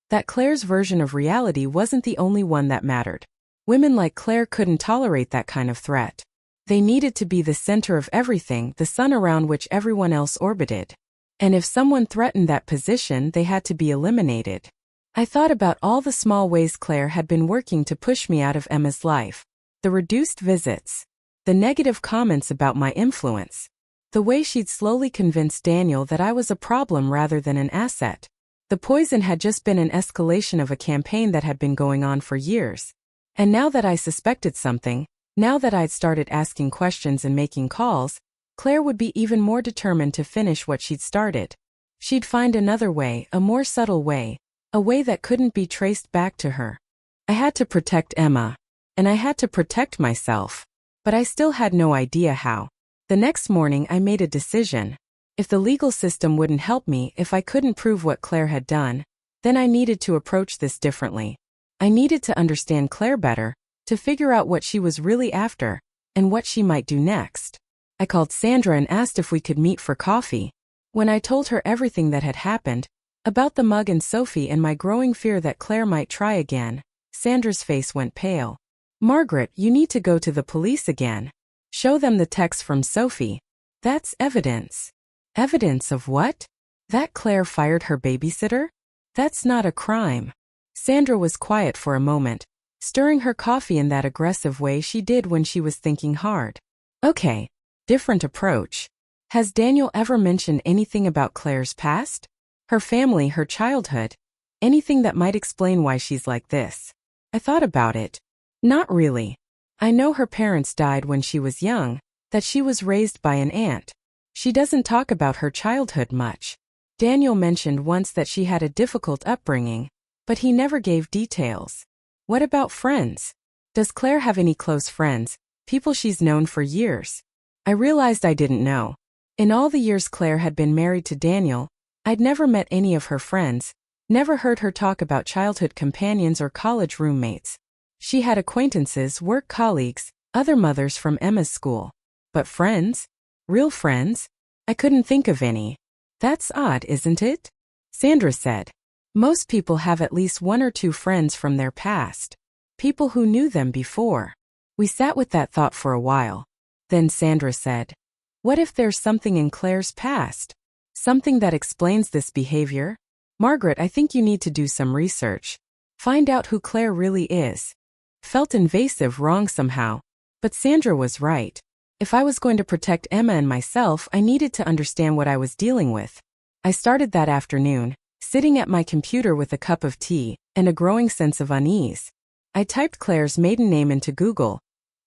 that Claire's version of reality wasn't the only one that mattered. Women like Claire couldn't tolerate that kind of threat. They needed to be the center of everything, the sun around which everyone else orbited. And if someone threatened that position, they had to be eliminated. I thought about all the small ways Claire had been working to push me out of Emma's life. The reduced visits. The negative comments about my influence. The way she'd slowly convinced Daniel that I was a problem rather than an asset. The poison had just been an escalation of a campaign that had been going on for years. And now that I suspected something, now that I'd started asking questions and making calls, Claire would be even more determined to finish what she'd started. She'd find another way, a more subtle way, a way that couldn't be traced back to her. I had to protect Emma. And I had to protect myself. But I still had no idea how. The next morning I made a decision. If the legal system wouldn't help me, if I couldn't prove what Claire had done, then I needed to approach this differently. I needed to understand Claire better, to figure out what she was really after, and what she might do next. I called Sandra and asked if we could meet for coffee. When I told her everything that had happened, about the mug and Sophie and my growing fear that Claire might try again, Sandra's face went pale. Margaret, you need to go to the police again. Show them the text from Sophie. That's evidence. Evidence of what? That Claire fired her babysitter? That's not a crime. Sandra was quiet for a moment, stirring her coffee in that aggressive way she did when she was thinking hard. Okay, different approach. Has Daniel ever mentioned anything about Claire's past? Her family, her childhood? Anything that might explain why she's like this? I thought about it. Not really. I know her parents died when she was young, that she was raised by an aunt. She doesn't talk about her childhood much. Daniel mentioned once that she had a difficult upbringing, but he never gave details. What about friends? Does Claire have any close friends, people she's known for years? I realized I didn't know. In all the years Claire had been married to Daniel, I'd never met any of her friends, never heard her talk about childhood companions or college roommates. She had acquaintances, work colleagues, other mothers from Emma's school. But friends? Real friends? I couldn't think of any. That's odd, isn't it? Sandra said. Most people have at least one or two friends from their past. People who knew them before. We sat with that thought for a while. Then Sandra said, what if there's something in Claire's past? Something that explains this behavior? Margaret, I think you need to do some research. Find out who Claire really is. Felt invasive, wrong somehow. But Sandra was right. If I was going to protect Emma and myself, I needed to understand what I was dealing with. I started that afternoon, sitting at my computer with a cup of tea, and a growing sense of unease. I typed Claire's maiden name into Google.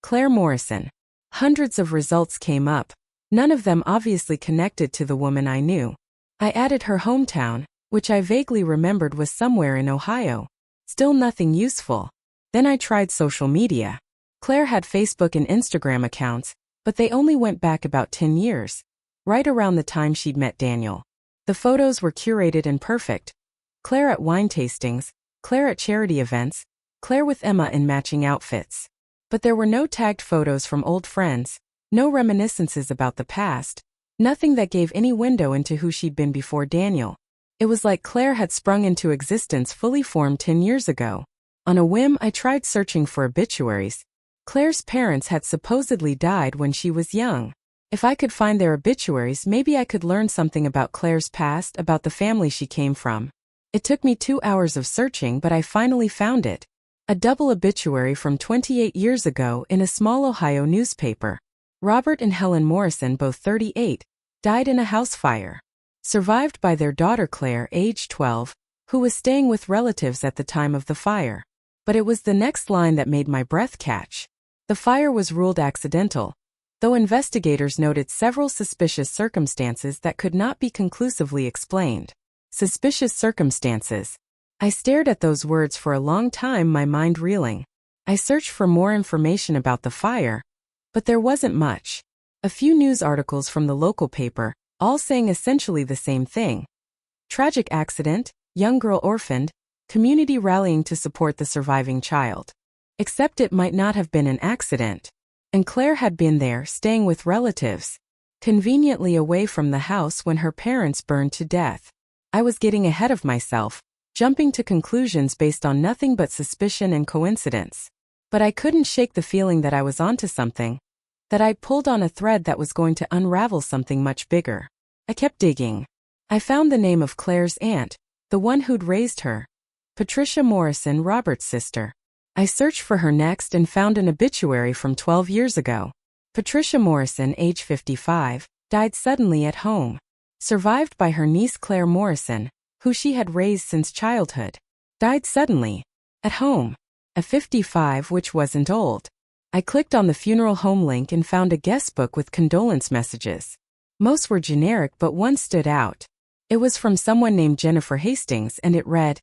Claire Morrison. Hundreds of results came up, none of them obviously connected to the woman I knew. I added her hometown, which I vaguely remembered was somewhere in Ohio. Still nothing useful. Then I tried social media. Claire had Facebook and Instagram accounts, but they only went back about 10 years, right around the time she'd met Daniel. The photos were curated and perfect. Claire at wine tastings, Claire at charity events, Claire with Emma in matching outfits. But there were no tagged photos from old friends, no reminiscences about the past, nothing that gave any window into who she'd been before Daniel. It was like Claire had sprung into existence fully formed 10 years ago. On a whim, I tried searching for obituaries. Claire's parents had supposedly died when she was young. If I could find their obituaries, maybe I could learn something about Claire's past, about the family she came from. It took me 2 hours of searching, but I finally found it. A double obituary from 28 years ago in a small Ohio newspaper. Robert and Helen Morrison, both 38, died in a house fire. Survived by their daughter Claire, age 12, who was staying with relatives at the time of the fire. But it was the next line that made my breath catch. The fire was ruled accidental, though investigators noted several suspicious circumstances that could not be conclusively explained. Suspicious circumstances. I stared at those words for a long time, my mind reeling. I searched for more information about the fire, but there wasn't much. A few news articles from the local paper, all saying essentially the same thing. Tragic accident, young girl orphaned, community rallying to support the surviving child. Except it might not have been an accident. And Claire had been there, staying with relatives, conveniently away from the house when her parents burned to death. I was getting ahead of myself, jumping to conclusions based on nothing but suspicion and coincidence. But I couldn't shake the feeling that I was onto something, that I'd pulled on a thread that was going to unravel something much bigger. I kept digging. I found the name of Claire's aunt, the one who'd raised her, Patricia Morrison, Robert's sister. I searched for her next and found an obituary from 12 years ago. Patricia Morrison, age 55, died suddenly at home. Survived by her niece Claire Morrison, who she had raised since childhood. Died suddenly. At home. At 55, which wasn't old. I clicked on the funeral home link and found a guest book with condolence messages. Most were generic, but one stood out. It was from someone named Jennifer Hastings, and it read,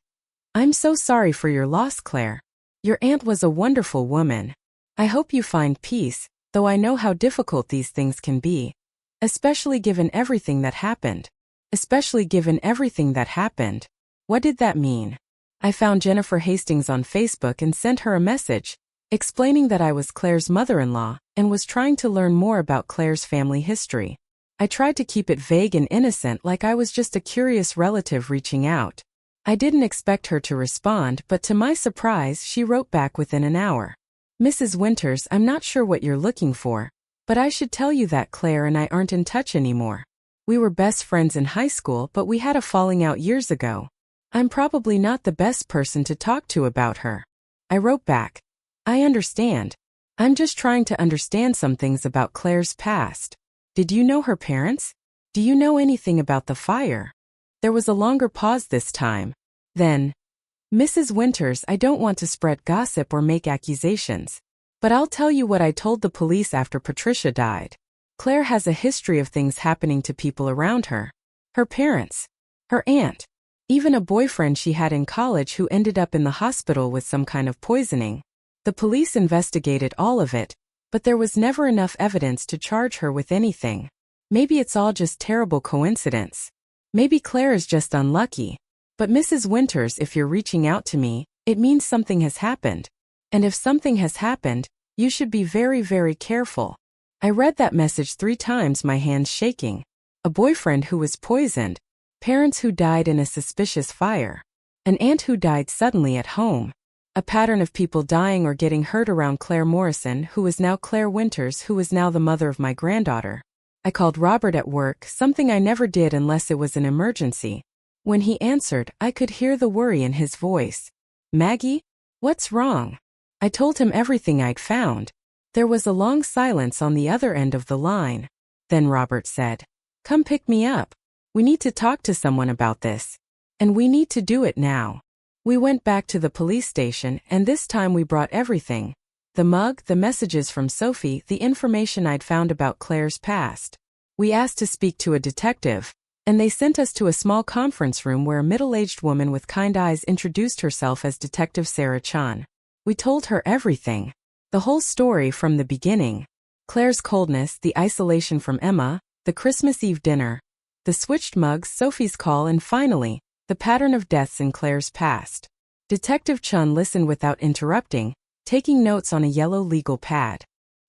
"I'm so sorry for your loss, Claire. Your aunt was a wonderful woman. I hope you find peace, though I know how difficult these things can be. Especially given everything that happened. Especially given everything that happened." What did that mean? I found Jennifer Hastings on Facebook and sent her a message, explaining that I was Claire's mother-in-law and was trying to learn more about Claire's family history. I tried to keep it vague and innocent, like I was just a curious relative reaching out. I didn't expect her to respond, but to my surprise, she wrote back within an hour. "Mrs. Winters, I'm not sure what you're looking for, but I should tell you that Claire and I aren't in touch anymore. We were best friends in high school, but we had a falling out years ago. I'm probably not the best person to talk to about her." I wrote back, "I understand. I'm just trying to understand some things about Claire's past. Did you know her parents? Do you know anything about the fire?" There was a longer pause this time. Then, "Mrs. Winters, I don't want to spread gossip or make accusations, but I'll tell you what I told the police after Patricia died. Claire has a history of things happening to people around her. Her parents, her aunt, even a boyfriend she had in college who ended up in the hospital with some kind of poisoning. The police investigated all of it, but there was never enough evidence to charge her with anything. Maybe it's all just terrible coincidence. Maybe Claire is just unlucky. But Mrs. Winters, if you're reaching out to me, it means something has happened. And if something has happened, you should be very, very careful." I read that message 3 times, my hands shaking. A boyfriend who was poisoned. Parents who died in a suspicious fire. An aunt who died suddenly at home. A pattern of people dying or getting hurt around Claire Morrison, who was now Claire Winters, who was now the mother of my granddaughter. I called Robert at work, something I never did unless it was an emergency. When he answered, I could hear the worry in his voice. "Maggie? What's wrong?" I told him everything I'd found. There was a long silence on the other end of the line. Then Robert said, "Come pick me up. We need to talk to someone about this. And we need to do it now." We went back to the police station, and this time we brought everything. The mug, the messages from Sophie, the information I'd found about Claire's past. We asked to speak to a detective, and they sent us to a small conference room where a middle-aged woman with kind eyes introduced herself as Detective Sarah Chun. We told her everything. The whole story from the beginning. Claire's coldness, the isolation from Emma, the Christmas Eve dinner, the switched mugs, Sophie's call, and finally, the pattern of deaths in Claire's past. Detective Chun listened without interrupting, taking notes on a yellow legal pad.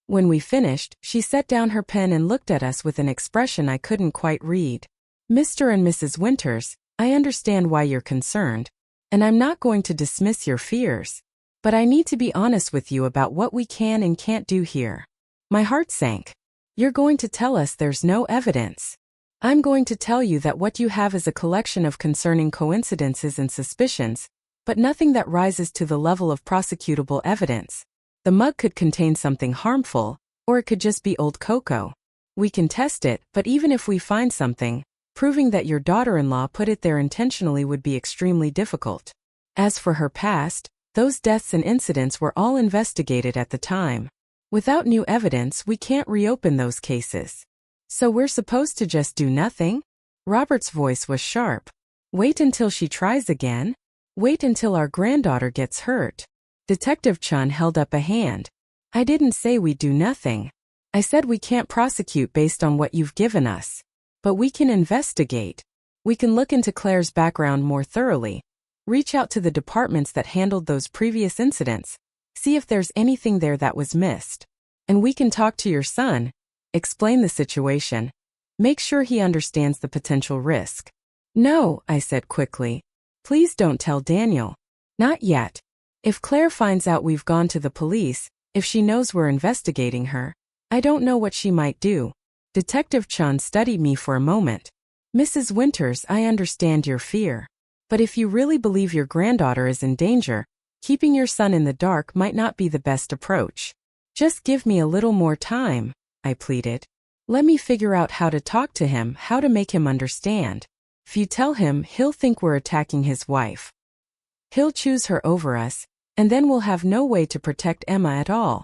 When we finished, she set down her pen and looked at us with an expression I couldn't quite read. "Mr. and Mrs. Winters, I understand why you're concerned, and I'm not going to dismiss your fears. But I need to be honest with you about what we can and can't do here." My heart sank. "You're going to tell us there's no evidence. I'm going to tell you that what you have is a collection of concerning coincidences and suspicions, but nothing that rises to the level of prosecutable evidence. The mug could contain something harmful, or it could just be old cocoa. We can test it, but even if we find something, proving that your daughter-in-law put it there intentionally would be extremely difficult. As for her past, those deaths and incidents were all investigated at the time. Without new evidence, we can't reopen those cases. So we're supposed to just do nothing?" Robert's voice was sharp. "Wait until she tries again?" Wait until our granddaughter gets hurt. Detective Chun held up a hand. I didn't say we'd do nothing. I said we can't prosecute based on what you've given us. But we can investigate. We can look into Claire's background more thoroughly. Reach out to the departments that handled those previous incidents. See if there's anything there that was missed. And we can talk to your son. Explain the situation. Make sure he understands the potential risk. No, I said quickly. Please don't tell Daniel. Not yet. If Claire finds out we've gone to the police, if she knows we're investigating her, I don't know what she might do. Detective Chun studied me for a moment. Mrs. Winters, I understand your fear. But if you really believe your granddaughter is in danger, keeping your son in the dark might not be the best approach. Just give me a little more time, I pleaded. Let me figure out how to talk to him, how to make him understand. If you tell him, he'll think we're attacking his wife. He'll choose her over us, and then we'll have no way to protect Emma at all.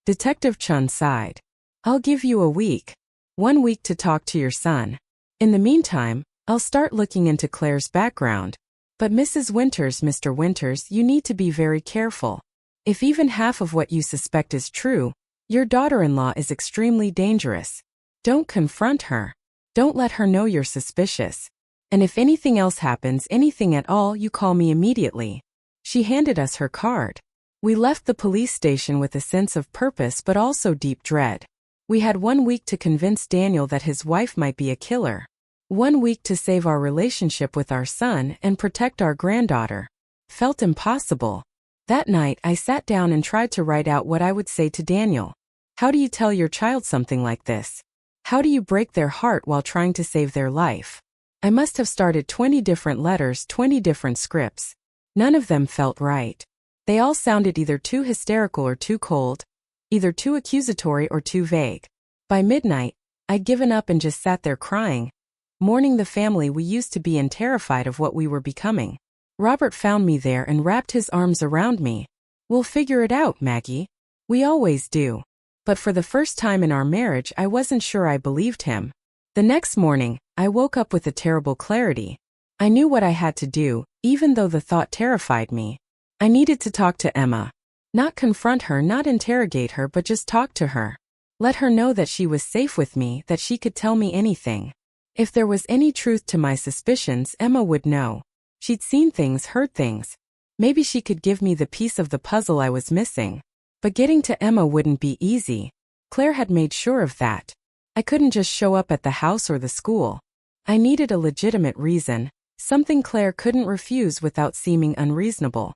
Detective Chun sighed. I'll give you a week. 1 week to talk to your son. In the meantime, I'll start looking into Claire's background. But Mrs. Winters, Mr. Winters, you need to be very careful. If even half of what you suspect is true, your daughter-in-law is extremely dangerous. Don't confront her. Don't let her know you're suspicious. And if anything else happens, anything at all, you call me immediately. She handed us her card. We left the police station with a sense of purpose but also deep dread. We had 1 week to convince Daniel that his wife might be a killer. 1 week to save our relationship with our son and protect our granddaughter. Felt impossible. That night, I sat down and tried to write out what I would say to Daniel. How do you tell your child something like this? How do you break their heart while trying to save their life? I must have started 20 different letters, 20 different scripts. None of them felt right. They all sounded either too hysterical or too cold, either too accusatory or too vague. By midnight, I'd given up and just sat there crying, mourning the family we used to be and terrified of what we were becoming. Robert found me there and wrapped his arms around me. We'll figure it out, Maggie. We always do. But for the first time in our marriage, I wasn't sure I believed him. The next morning, I woke up with a terrible clarity. I knew what I had to do, even though the thought terrified me. I needed to talk to Emma. Not confront her, not interrogate her, but just talk to her. Let her know that she was safe with me, that she could tell me anything. If there was any truth to my suspicions, Emma would know. She'd seen things, heard things. Maybe she could give me the piece of the puzzle I was missing. But getting to Emma wouldn't be easy. Claire had made sure of that. I couldn't just show up at the house or the school. I needed a legitimate reason, something Claire couldn't refuse without seeming unreasonable.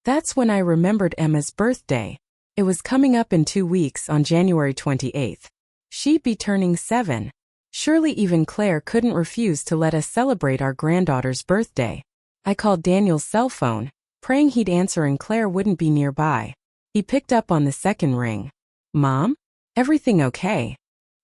That's when I remembered Emma's birthday. It was coming up in 2 weeks on January 28th. She'd be turning 7. Surely even Claire couldn't refuse to let us celebrate our granddaughter's birthday. I called Daniel's cell phone, praying he'd answer and Claire wouldn't be nearby. He picked up on the second ring. Mom? Everything okay?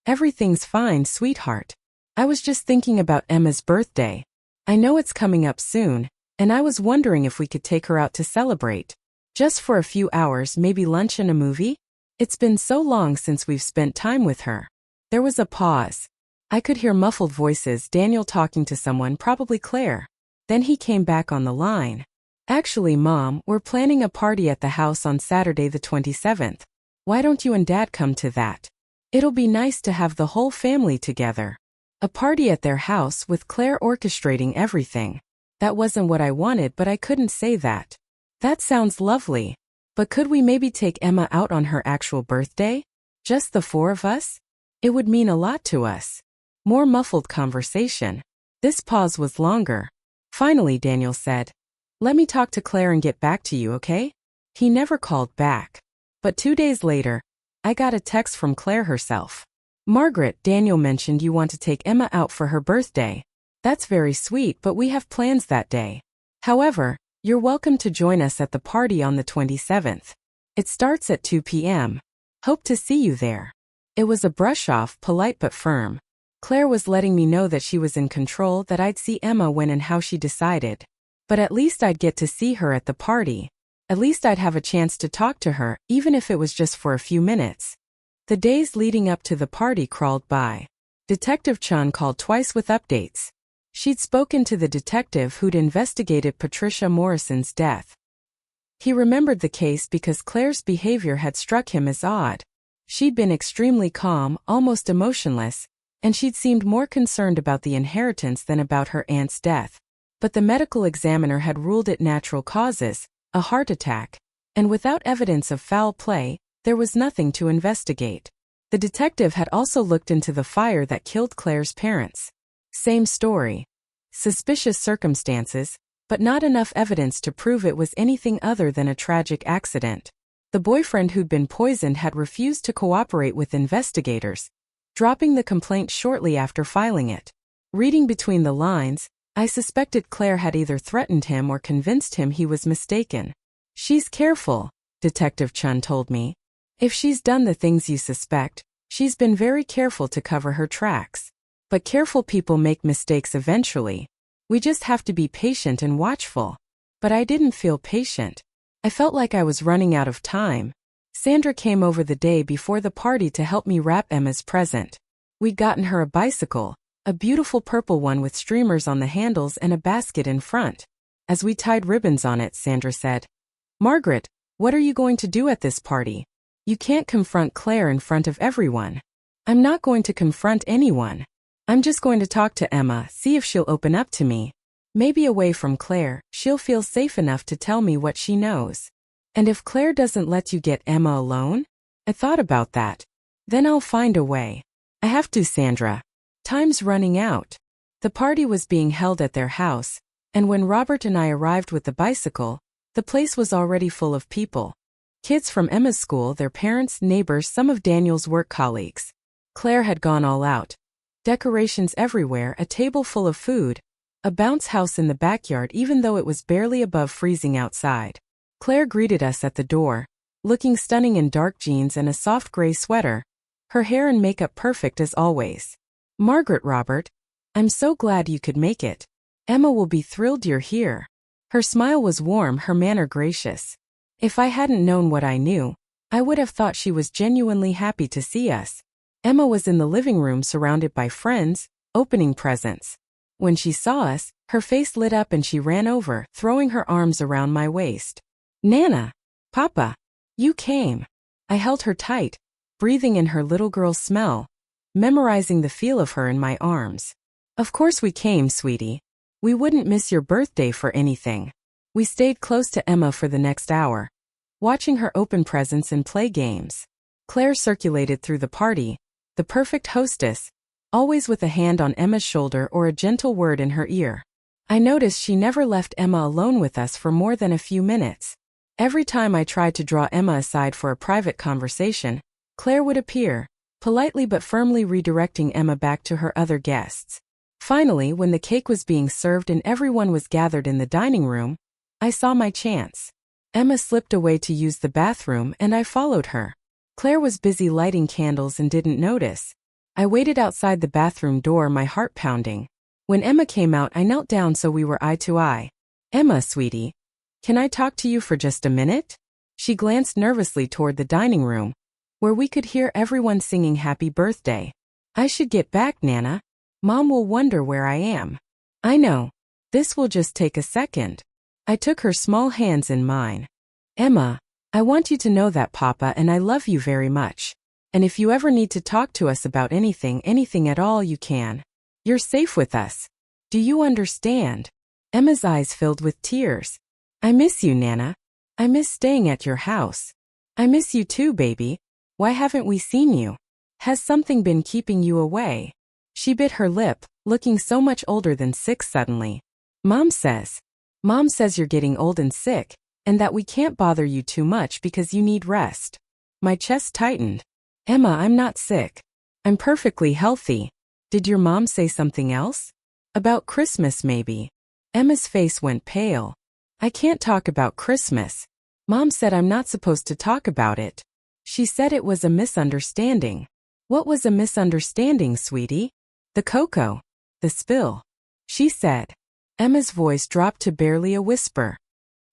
Everything's fine, sweetheart. I was just thinking about Emma's birthday. I know it's coming up soon, and I was wondering if we could take her out to celebrate. Just for a few hours, maybe lunch and a movie? It's been so long since we've spent time with her. There was a pause. I could hear muffled voices, Daniel talking to someone, probably Claire. Then he came back on the line. Actually, Mom, we're planning a party at the house on Saturday the 27th. Why don't you and Dad come to that? It'll be nice to have the whole family together. A party at their house with Claire orchestrating everything. That wasn't what I wanted, but I couldn't say that. That sounds lovely. But could we maybe take Emma out on her actual birthday? Just the 4 of us? It would mean a lot to us. More muffled conversation. This pause was longer. Finally, Daniel said, "Let me talk to Claire and get back to you, okay?" He never called back. But 2 days later, I got a text from Claire herself. "Margaret, Daniel mentioned you want to take Emma out for her birthday. That's very sweet, but we have plans that day. However, you're welcome to join us at the party on the 27th. It starts at 2 p.m. Hope to see you there." It was a brush-off, polite but firm. Claire was letting me know that she was in control, that I'd see Emma when and how she decided. But at least I'd get to see her at the party. At least I'd have a chance to talk to her, even if it was just for a few minutes. The days leading up to the party crawled by. Detective Chun called twice with updates. She'd spoken to the detective who'd investigated Patricia Morrison's death. He remembered the case because Claire's behavior had struck him as odd. She'd been extremely calm, almost emotionless, and she'd seemed more concerned about the inheritance than about her aunt's death. But the medical examiner had ruled it natural causes, a heart attack, and without evidence of foul play, there was nothing to investigate. The detective had also looked into the fire that killed Claire's parents. Same story. Suspicious circumstances, but not enough evidence to prove it was anything other than a tragic accident. The boyfriend who'd been poisoned had refused to cooperate with investigators, dropping the complaint shortly after filing it. Reading between the lines, I suspected Claire had either threatened him or convinced him he was mistaken. She's careful, Detective Chun told me. If she's done the things you suspect, she's been very careful to cover her tracks. But careful people make mistakes eventually. We just have to be patient and watchful. But I didn't feel patient. I felt like I was running out of time. Sandra came over the day before the party to help me wrap Emma's present. We'd gotten her a bicycle, a beautiful purple one with streamers on the handles and a basket in front. As we tied ribbons on it, Sandra said, "Margaret, what are you going to do at this party? You can't confront Claire in front of everyone." "I'm not going to confront anyone. I'm just going to talk to Emma, see if she'll open up to me. Maybe away from Claire, she'll feel safe enough to tell me what she knows. And if Claire doesn't let you get Emma alone?" I thought about that. "Then I'll find a way. I have to, Sandra. Time's running out." The party was being held at their house, and when Robert and I arrived with the bicycle, the place was already full of people. Kids from Emma's school, their parents, neighbors, some of Daniel's work colleagues. Claire had gone all out. Decorations everywhere, a table full of food, a bounce house in the backyard even though it was barely above freezing outside. Claire greeted us at the door, looking stunning in dark jeans and a soft gray sweater, her hair and makeup perfect as always. "Margaret, Robert, I'm so glad you could make it. Emma will be thrilled you're here." Her smile was warm, her manner gracious. If I hadn't known what I knew, I would have thought she was genuinely happy to see us. Emma was in the living room surrounded by friends, opening presents. When she saw us, her face lit up and she ran over, throwing her arms around my waist. "Nana! Papa! You came!" I held her tight, breathing in her little girl's smell, memorizing the feel of her in my arms. "Of course we came, sweetie. We wouldn't miss your birthday for anything." We stayed close to Emma for the next hour, watching her open presents and play games. Claire circulated through the party, the perfect hostess, always with a hand on Emma's shoulder or a gentle word in her ear. I noticed she never left Emma alone with us for more than a few minutes. Every time I tried to draw Emma aside for a private conversation, Claire would appear, politely but firmly redirecting Emma back to her other guests. Finally, when the cake was being served and everyone was gathered in the dining room, I saw my chance. Emma slipped away to use the bathroom and I followed her. Claire was busy lighting candles and didn't notice. I waited outside the bathroom door, my heart pounding. When Emma came out, I knelt down so we were eye to eye. "Emma, sweetie, can I talk to you for just a minute?" She glanced nervously toward the dining room, where we could hear everyone singing happy birthday. "I should get back, Nana. Mom will wonder where I am." "I know. This will just take a second." I took her small hands in mine. "Emma, I want you to know that Papa and I love you very much. And if you ever need to talk to us about anything at all, you can. You're safe with us. Do you understand?" Emma's eyes filled with tears. "I miss you, Nana. I miss staying at your house. I miss you too, baby. Why haven't we seen you? Has something been keeping you away?" She bit her lip, looking so much older than 6 suddenly. Mom says you're getting old and sick, and that we can't bother you too much because you need rest." My chest tightened. "Emma, I'm not sick. I'm perfectly healthy. Did your mom say something else? About Christmas, maybe?" Emma's face went pale. "I can't talk about Christmas. Mom said I'm not supposed to talk about it. She said it was a misunderstanding." "What was a misunderstanding, sweetie?" "The cocoa. The spill. She said." Emma's voice dropped to barely a whisper.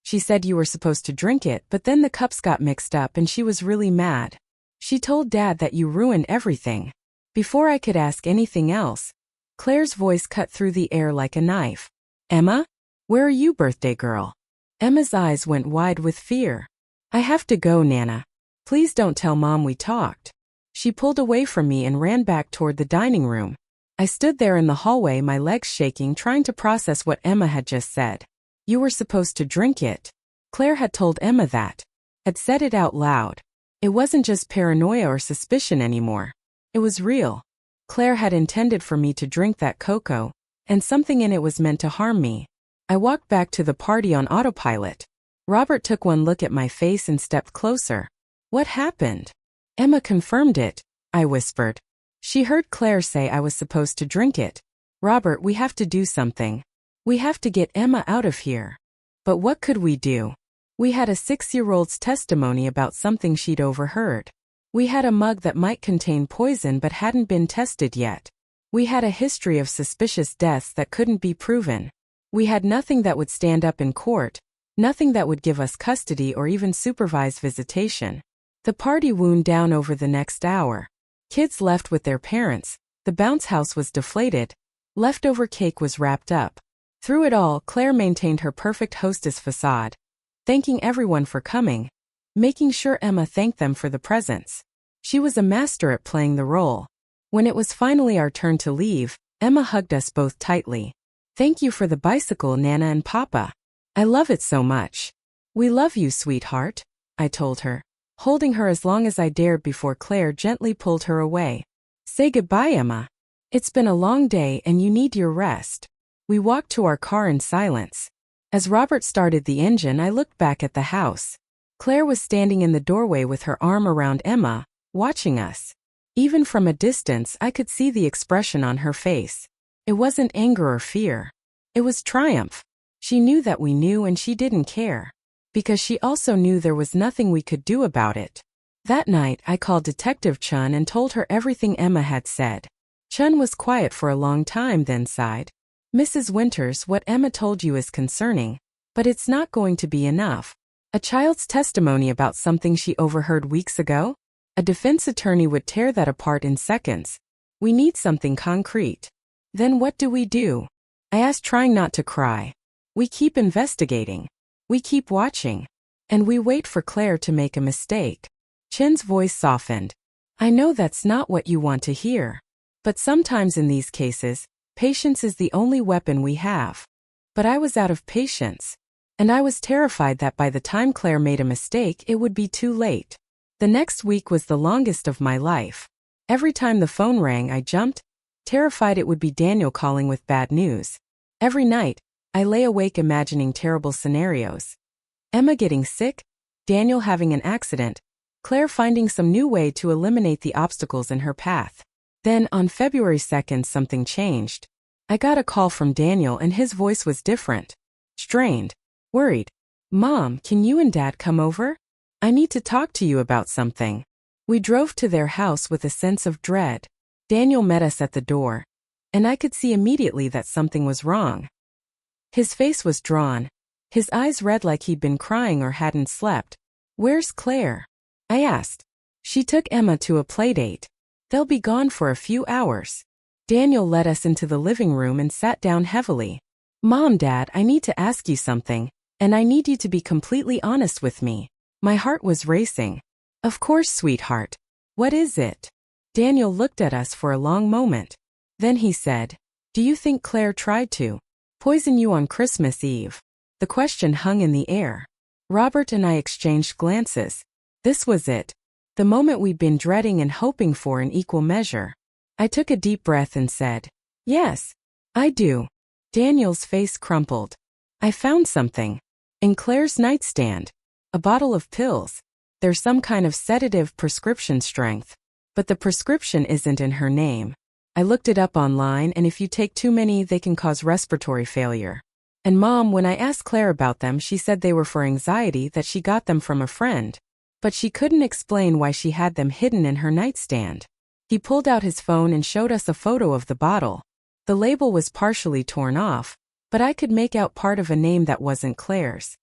"She said you were supposed to drink it, but then the cups got mixed up and she was really mad. She told Dad that you ruined everything." Before I could ask anything else, Claire's voice cut through the air like a knife. Emma? Where are you, birthday girl? Emma's eyes went wide with fear. I have to go, Nana. Please don't tell Mom we talked. She pulled away from me and ran back toward the dining room. I stood there in the hallway, my legs shaking, trying to process what Emma had just said. You were supposed to drink it. Claire had told Emma that. Had said it out loud. It wasn't just paranoia or suspicion anymore. It was real. Claire had intended for me to drink that cocoa, and something in it was meant to harm me. I walked back to the party on autopilot. Robert took one look at my face and stepped closer. What happened? Emma confirmed it, I whispered. She heard Claire say I was supposed to drink it. Robert, we have to do something. We have to get Emma out of here. But what could we do? We had a 6-year-old's testimony about something she'd overheard. We had a mug that might contain poison but hadn't been tested yet. We had a history of suspicious deaths that couldn't be proven. We had nothing that would stand up in court, nothing that would give us custody or even supervise visitation. The party wound down over the next hour. Kids left with their parents, the bounce house was deflated, leftover cake was wrapped up. Through it all, Claire maintained her perfect hostess facade, thanking everyone for coming, making sure Emma thanked them for the presents. She was a master at playing the role. When it was finally our turn to leave, Emma hugged us both tightly. Thank you for the bicycle, Nana and Papa. I love it so much. We love you, sweetheart, I told her, holding her as long as I dared before Claire gently pulled her away. Say goodbye, Emma. It's been a long day and you need your rest. We walked to our car in silence. As Robert started the engine, I looked back at the house. Claire was standing in the doorway with her arm around Emma, watching us. Even from a distance, I could see the expression on her face. It wasn't anger or fear. It was triumph. She knew that we knew and she didn't care. Because she also knew there was nothing we could do about it. That night, I called Detective Chun and told her everything Emma had said. Chun was quiet for a long time, then sighed. Mrs. Winters, what Emma told you is concerning, but it's not going to be enough. A child's testimony about something she overheard weeks ago? A defense attorney would tear that apart in seconds. We need something concrete. Then what do we do? I asked, trying not to cry. We keep investigating. We keep watching. And we wait for Claire to make a mistake. Chin's voice softened. I know that's not what you want to hear. But sometimes in these cases, patience is the only weapon we have. But I was out of patience. And I was terrified that by the time Claire made a mistake, it would be too late. The next week was the longest of my life. Every time the phone rang, I jumped, terrified it would be Daniel calling with bad news. Every night, I lay awake imagining terrible scenarios. Emma getting sick, Daniel having an accident, Claire finding some new way to eliminate the obstacles in her path. Then, on February 2nd, something changed. I got a call from Daniel and his voice was different. Strained. Worried. Mom, can you and Dad come over? I need to talk to you about something. We drove to their house with a sense of dread. Daniel met us at the door, and I could see immediately that something was wrong. His face was drawn, his eyes red like he'd been crying or hadn't slept. Where's Claire? I asked. She took Emma to a playdate. They'll be gone for a few hours. Daniel led us into the living room and sat down heavily. Mom, Dad, I need to ask you something, and I need you to be completely honest with me. My heart was racing. Of course, sweetheart. What is it? Daniel looked at us for a long moment. Then he said, do you think Claire tried to poison you on Christmas Eve? The question hung in the air. Robert and I exchanged glances. This was it. The moment we'd been dreading and hoping for in equal measure. I took a deep breath and said, yes, I do. Daniel's face crumpled. I found something. In Claire's nightstand. A bottle of pills. There's some kind of sedative prescription strength. But the prescription isn't in her name. I looked it up online, and if you take too many, they can cause respiratory failure. And Mom, when I asked Claire about them, she said they were for anxiety, that she got them from a friend. But she couldn't explain why she had them hidden in her nightstand. He pulled out his phone and showed us a photo of the bottle. The label was partially torn off, but I could make out part of a name that wasn't Claire's.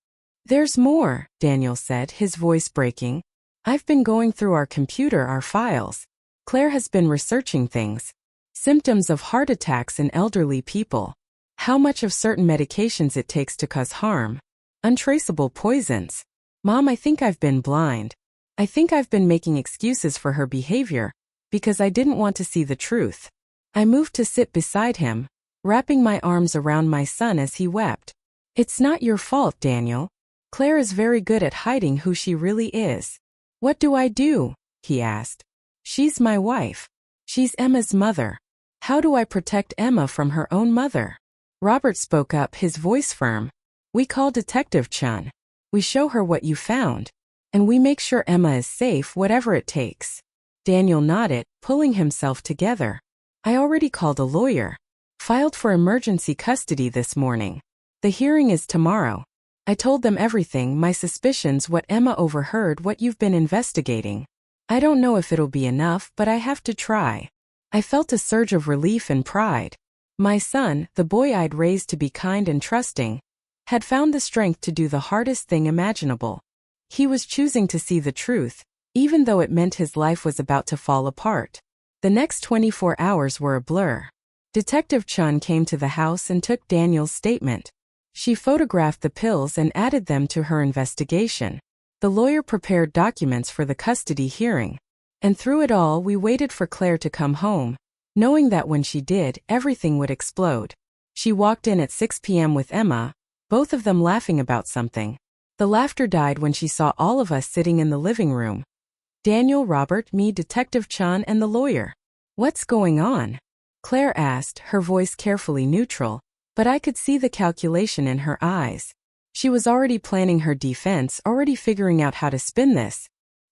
There's more, Daniel said, his voice breaking. I've been going through our computer, our files. Claire has been researching things. Symptoms of heart attacks in elderly people. How much of certain medications it takes to cause harm. Untraceable poisons. Mom, I think I've been blind. I think I've been making excuses for her behavior, because I didn't want to see the truth. I moved to sit beside him, wrapping my arms around my son as he wept. It's not your fault, Daniel. Claire is very good at hiding who she really is. What do I do? He asked. She's my wife. She's Emma's mother. How do I protect Emma from her own mother? Robert spoke up, his voice firm. We call Detective Chun. We show her what you found. And we make sure Emma is safe, whatever it takes. Daniel nodded, pulling himself together. I already called a lawyer. Filed for emergency custody this morning. The hearing is tomorrow. I told them everything, my suspicions, what Emma overheard, what you've been investigating. I don't know if it'll be enough, but I have to try. I felt a surge of relief and pride. My son, the boy I'd raised to be kind and trusting, had found the strength to do the hardest thing imaginable. He was choosing to see the truth, even though it meant his life was about to fall apart. The next 24 hours were a blur. Detective Chun came to the house and took Daniel's statement. She photographed the pills and added them to her investigation. The lawyer prepared documents for the custody hearing. And through it all, we waited for Claire to come home, knowing that when she did, everything would explode. She walked in at 6 p.m. with Emma, both of them laughing about something. The laughter died when she saw all of us sitting in the living room. Daniel, Robert, me, Detective Chun, and the lawyer. What's going on? Claire asked, her voice carefully neutral, but I could see the calculation in her eyes. She was already planning her defense, already figuring out how to spin this.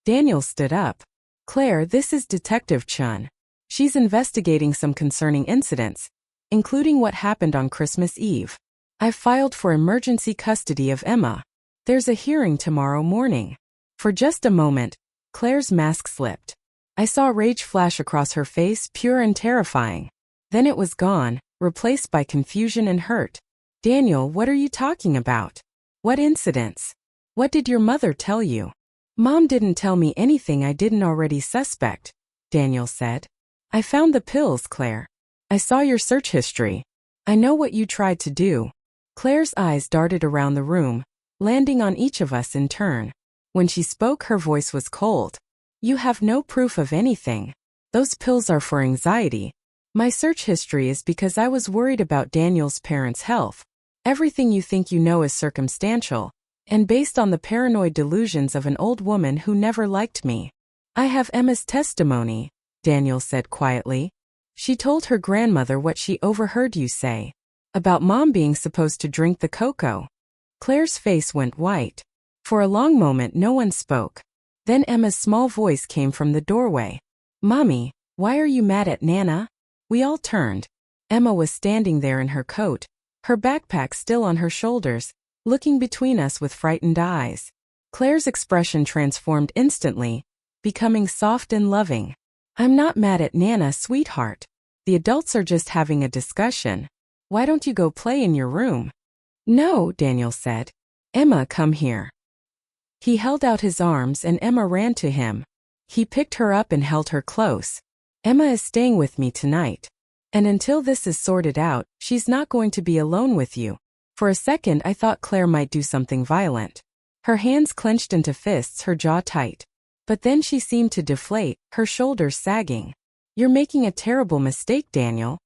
Daniel stood up. Claire, this is Detective Chun. She's investigating some concerning incidents, including what happened on Christmas Eve. I've filed for emergency custody of Emma. There's a hearing tomorrow morning. For just a moment, Claire's mask slipped. I saw rage flash across her face, pure and terrifying. Then it was gone, replaced by confusion and hurt. Daniel, what are you talking about? What incidents? What did your mother tell you? Mom didn't tell me anything I didn't already suspect, Daniel said. I found the pills, Claire. I saw your search history. I know what you tried to do. Claire's eyes darted around the room, landing on each of us in turn. When she spoke, her voice was cold. You have no proof of anything. Those pills are for anxiety. My search history is because I was worried about Daniel's parents' health. Everything you think you know is circumstantial, and based on the paranoid delusions of an old woman who never liked me. I have Emma's testimony, Daniel said quietly. She told her grandmother what she overheard you say. About Mom being supposed to drink the cocoa. Claire's face went white. For a long moment no one spoke. Then Emma's small voice came from the doorway. Mommy, why are you mad at Nana? We all turned. Emma was standing there in her coat, her backpack still on her shoulders, looking between us with frightened eyes. Claire's expression transformed instantly, becoming soft and loving. I'm not mad at Nana, sweetheart. The adults are just having a discussion. Why don't you go play in your room? No, Daniel said. Emma, come here. He held out his arms and Emma ran to him. He picked her up and held her close. Emma is staying with me tonight. And until this is sorted out, she's not going to be alone with you. For a second I thought Claire might do something violent. Her hands clenched into fists, her jaw tight. But then she seemed to deflate, her shoulders sagging. You're making a terrible mistake, Daniel.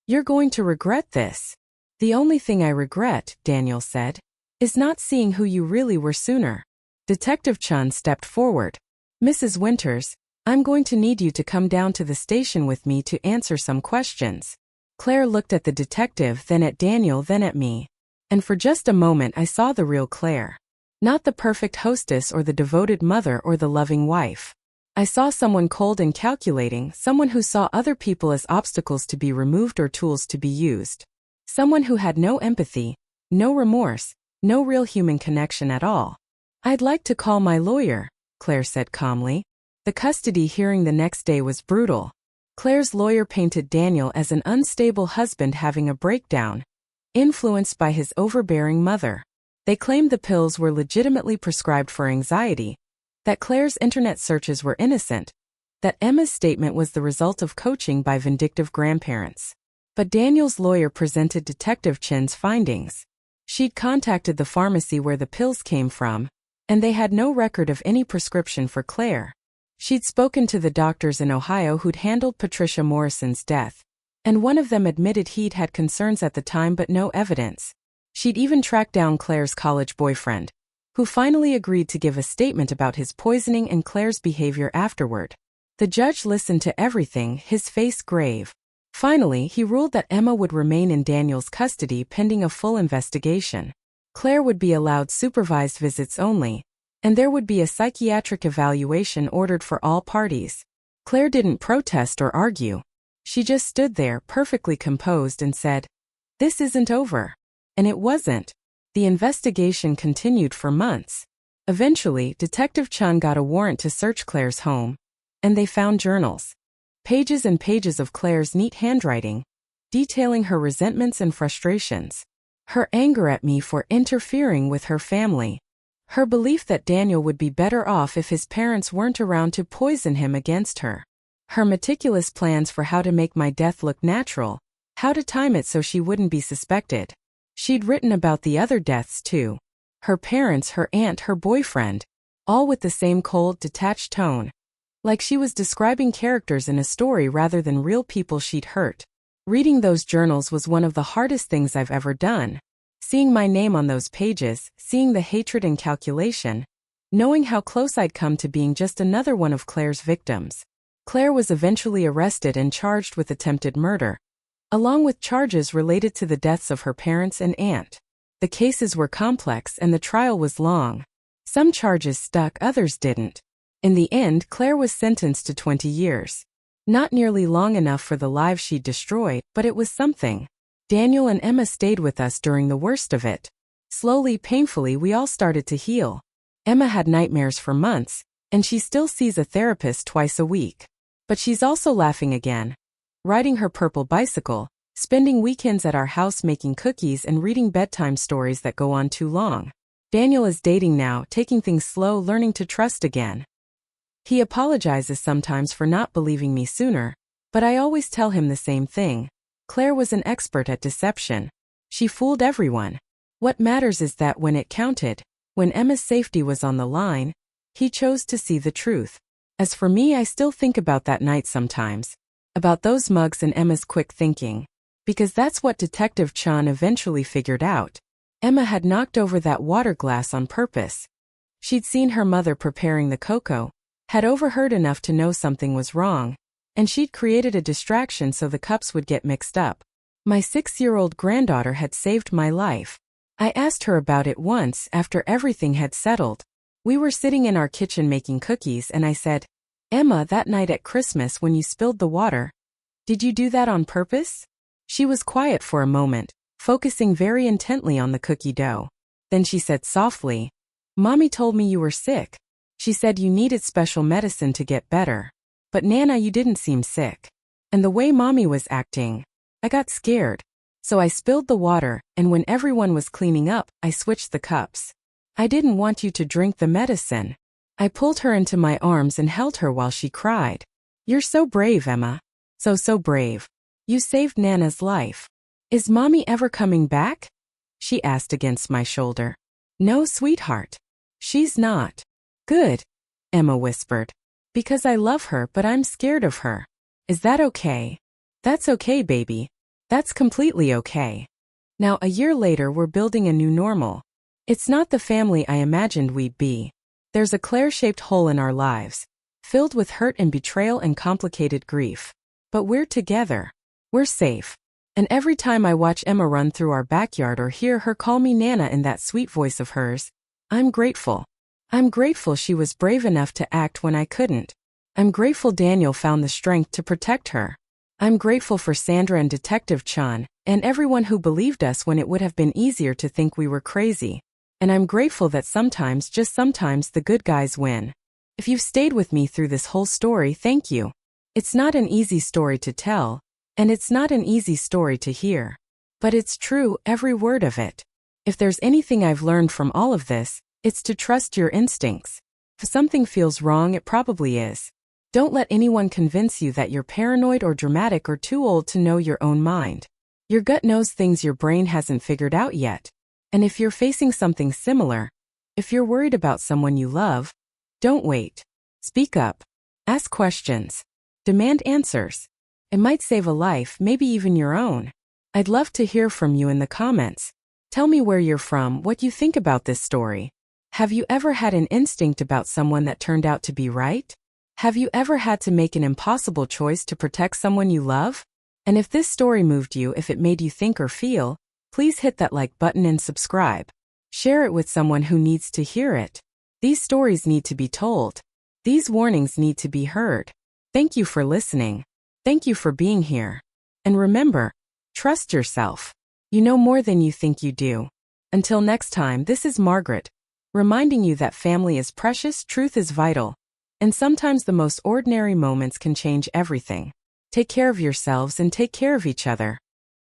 You're going to regret this. The only thing I regret, Daniel said, is not seeing who you really were sooner. Detective Chun stepped forward. Mrs. Winters, I'm going to need you to come down to the station with me to answer some questions. Claire looked at the detective, then at Daniel, then at me. And for just a moment I saw the real Claire. Not the perfect hostess or the devoted mother or the loving wife. I saw someone cold and calculating, someone who saw other people as obstacles to be removed or tools to be used. Someone who had no empathy, no remorse, no real human connection at all. I'd like to call my lawyer, Claire said calmly. The custody hearing the next day was brutal. Claire's lawyer painted Daniel as an unstable husband having a breakdown, influenced by his overbearing mother. They claimed the pills were legitimately prescribed for anxiety, that Claire's internet searches were innocent, that Emma's statement was the result of coaching by vindictive grandparents. But Daniel's lawyer presented Detective Chen's findings. She'd contacted the pharmacy where the pills came from, and they had no record of any prescription for Claire. She'd spoken to the doctors in Ohio who'd handled Patricia Morrison's death, and one of them admitted he'd had concerns at the time but no evidence. She'd even tracked down Claire's college boyfriend, who finally agreed to give a statement about his poisoning and Claire's behavior afterward. The judge listened to everything, his face grave. Finally, he ruled that Emma would remain in Daniel's custody pending a full investigation. Claire would be allowed supervised visits only, and there would be a psychiatric evaluation ordered for all parties. Claire didn't protest or argue. She just stood there, perfectly composed, and said, "This isn't over." And it wasn't. The investigation continued for months. Eventually, Detective Chen got a warrant to search Claire's home, and they found journals. Pages and pages of Claire's neat handwriting, detailing her resentments and frustrations. Her anger at me for interfering with her family. Her belief that Daniel would be better off if his parents weren't around to poison him against her. Her meticulous plans for how to make my death look natural, how to time it so she wouldn't be suspected. She'd written about the other deaths too. Her parents, her aunt, her boyfriend. All with the same cold, detached tone. Like she was describing characters in a story rather than real people she'd hurt. Reading those journals was one of the hardest things I've ever done. Seeing my name on those pages, seeing the hatred and calculation, knowing how close I'd come to being just another one of Claire's victims. Claire was eventually arrested and charged with attempted murder, along with charges related to the deaths of her parents and aunt. The cases were complex and the trial was long. Some charges stuck, others didn't. In the end, Claire was sentenced to 20 years. Not nearly long enough for the lives she'd destroyed, but it was something. Daniel and Emma stayed with us during the worst of it. Slowly, painfully, we all started to heal. Emma had nightmares for months, and she still sees a therapist twice a week. But she's also laughing again. Riding her purple bicycle, spending weekends at our house making cookies and reading bedtime stories that go on too long. Daniel is dating now, taking things slow, learning to trust again. He apologizes sometimes for not believing me sooner, but I always tell him the same thing. Claire was an expert at deception. She fooled everyone. What matters is that when it counted, when Emma's safety was on the line, he chose to see the truth. As for me, I still think about that night sometimes. About those mugs and Emma's quick thinking. Because that's what Detective Chen eventually figured out. Emma had knocked over that water glass on purpose. She'd seen her mother preparing the cocoa, had overheard enough to know something was wrong, and she'd created a distraction so the cups would get mixed up. My 6-year-old granddaughter had saved my life. I asked her about it once after everything had settled. We were sitting in our kitchen making cookies and I said, "Emma, that night at Christmas when you spilled the water, did you do that on purpose?" She was quiet for a moment, focusing very intently on the cookie dough. Then she said softly, "Mommy told me you were sick. She said you needed special medicine to get better. But Nana, you didn't seem sick. And the way Mommy was acting, I got scared. So I spilled the water, and when everyone was cleaning up, I switched the cups. I didn't want you to drink the medicine." I pulled her into my arms and held her while she cried. "You're so brave, Emma. So brave. You saved Nana's life. Is Mommy ever coming back?" she asked against my shoulder. "No, sweetheart. She's not." "Good," Emma whispered. "Because I love her, but I'm scared of her. Is that okay?" "That's okay, baby. That's completely okay." Now, a year later, we're building a new normal. It's not the family I imagined we'd be. There's a Claire-shaped hole in our lives, filled with hurt and betrayal and complicated grief. But we're together. We're safe. And every time I watch Emma run through our backyard or hear her call me Nana in that sweet voice of hers, I'm grateful. I'm grateful she was brave enough to act when I couldn't. I'm grateful Daniel found the strength to protect her. I'm grateful for Sandra and Detective Chen, and everyone who believed us when it would have been easier to think we were crazy. And I'm grateful that sometimes, just sometimes, the good guys win. If you've stayed with me through this whole story, thank you. It's not an easy story to tell, and it's not an easy story to hear. But it's true, every word of it. If there's anything I've learned from all of this, it's to trust your instincts. If something feels wrong, it probably is. Don't let anyone convince you that you're paranoid or dramatic or too old to know your own mind. Your gut knows things your brain hasn't figured out yet. And if you're facing something similar, if you're worried about someone you love, don't wait. Speak up. Ask questions. Demand answers. It might save a life, maybe even your own. I'd love to hear from you in the comments. Tell me where you're from, what you think about this story. Have you ever had an instinct about someone that turned out to be right? Have you ever had to make an impossible choice to protect someone you love? And if this story moved you, if it made you think or feel, please hit that like button and subscribe. Share it with someone who needs to hear it. These stories need to be told. These warnings need to be heard. Thank you for listening. Thank you for being here. And remember, trust yourself. You know more than you think you do. Until next time, this is Margaret, reminding you that family is precious, truth is vital, and sometimes the most ordinary moments can change everything. Take care of yourselves and take care of each other.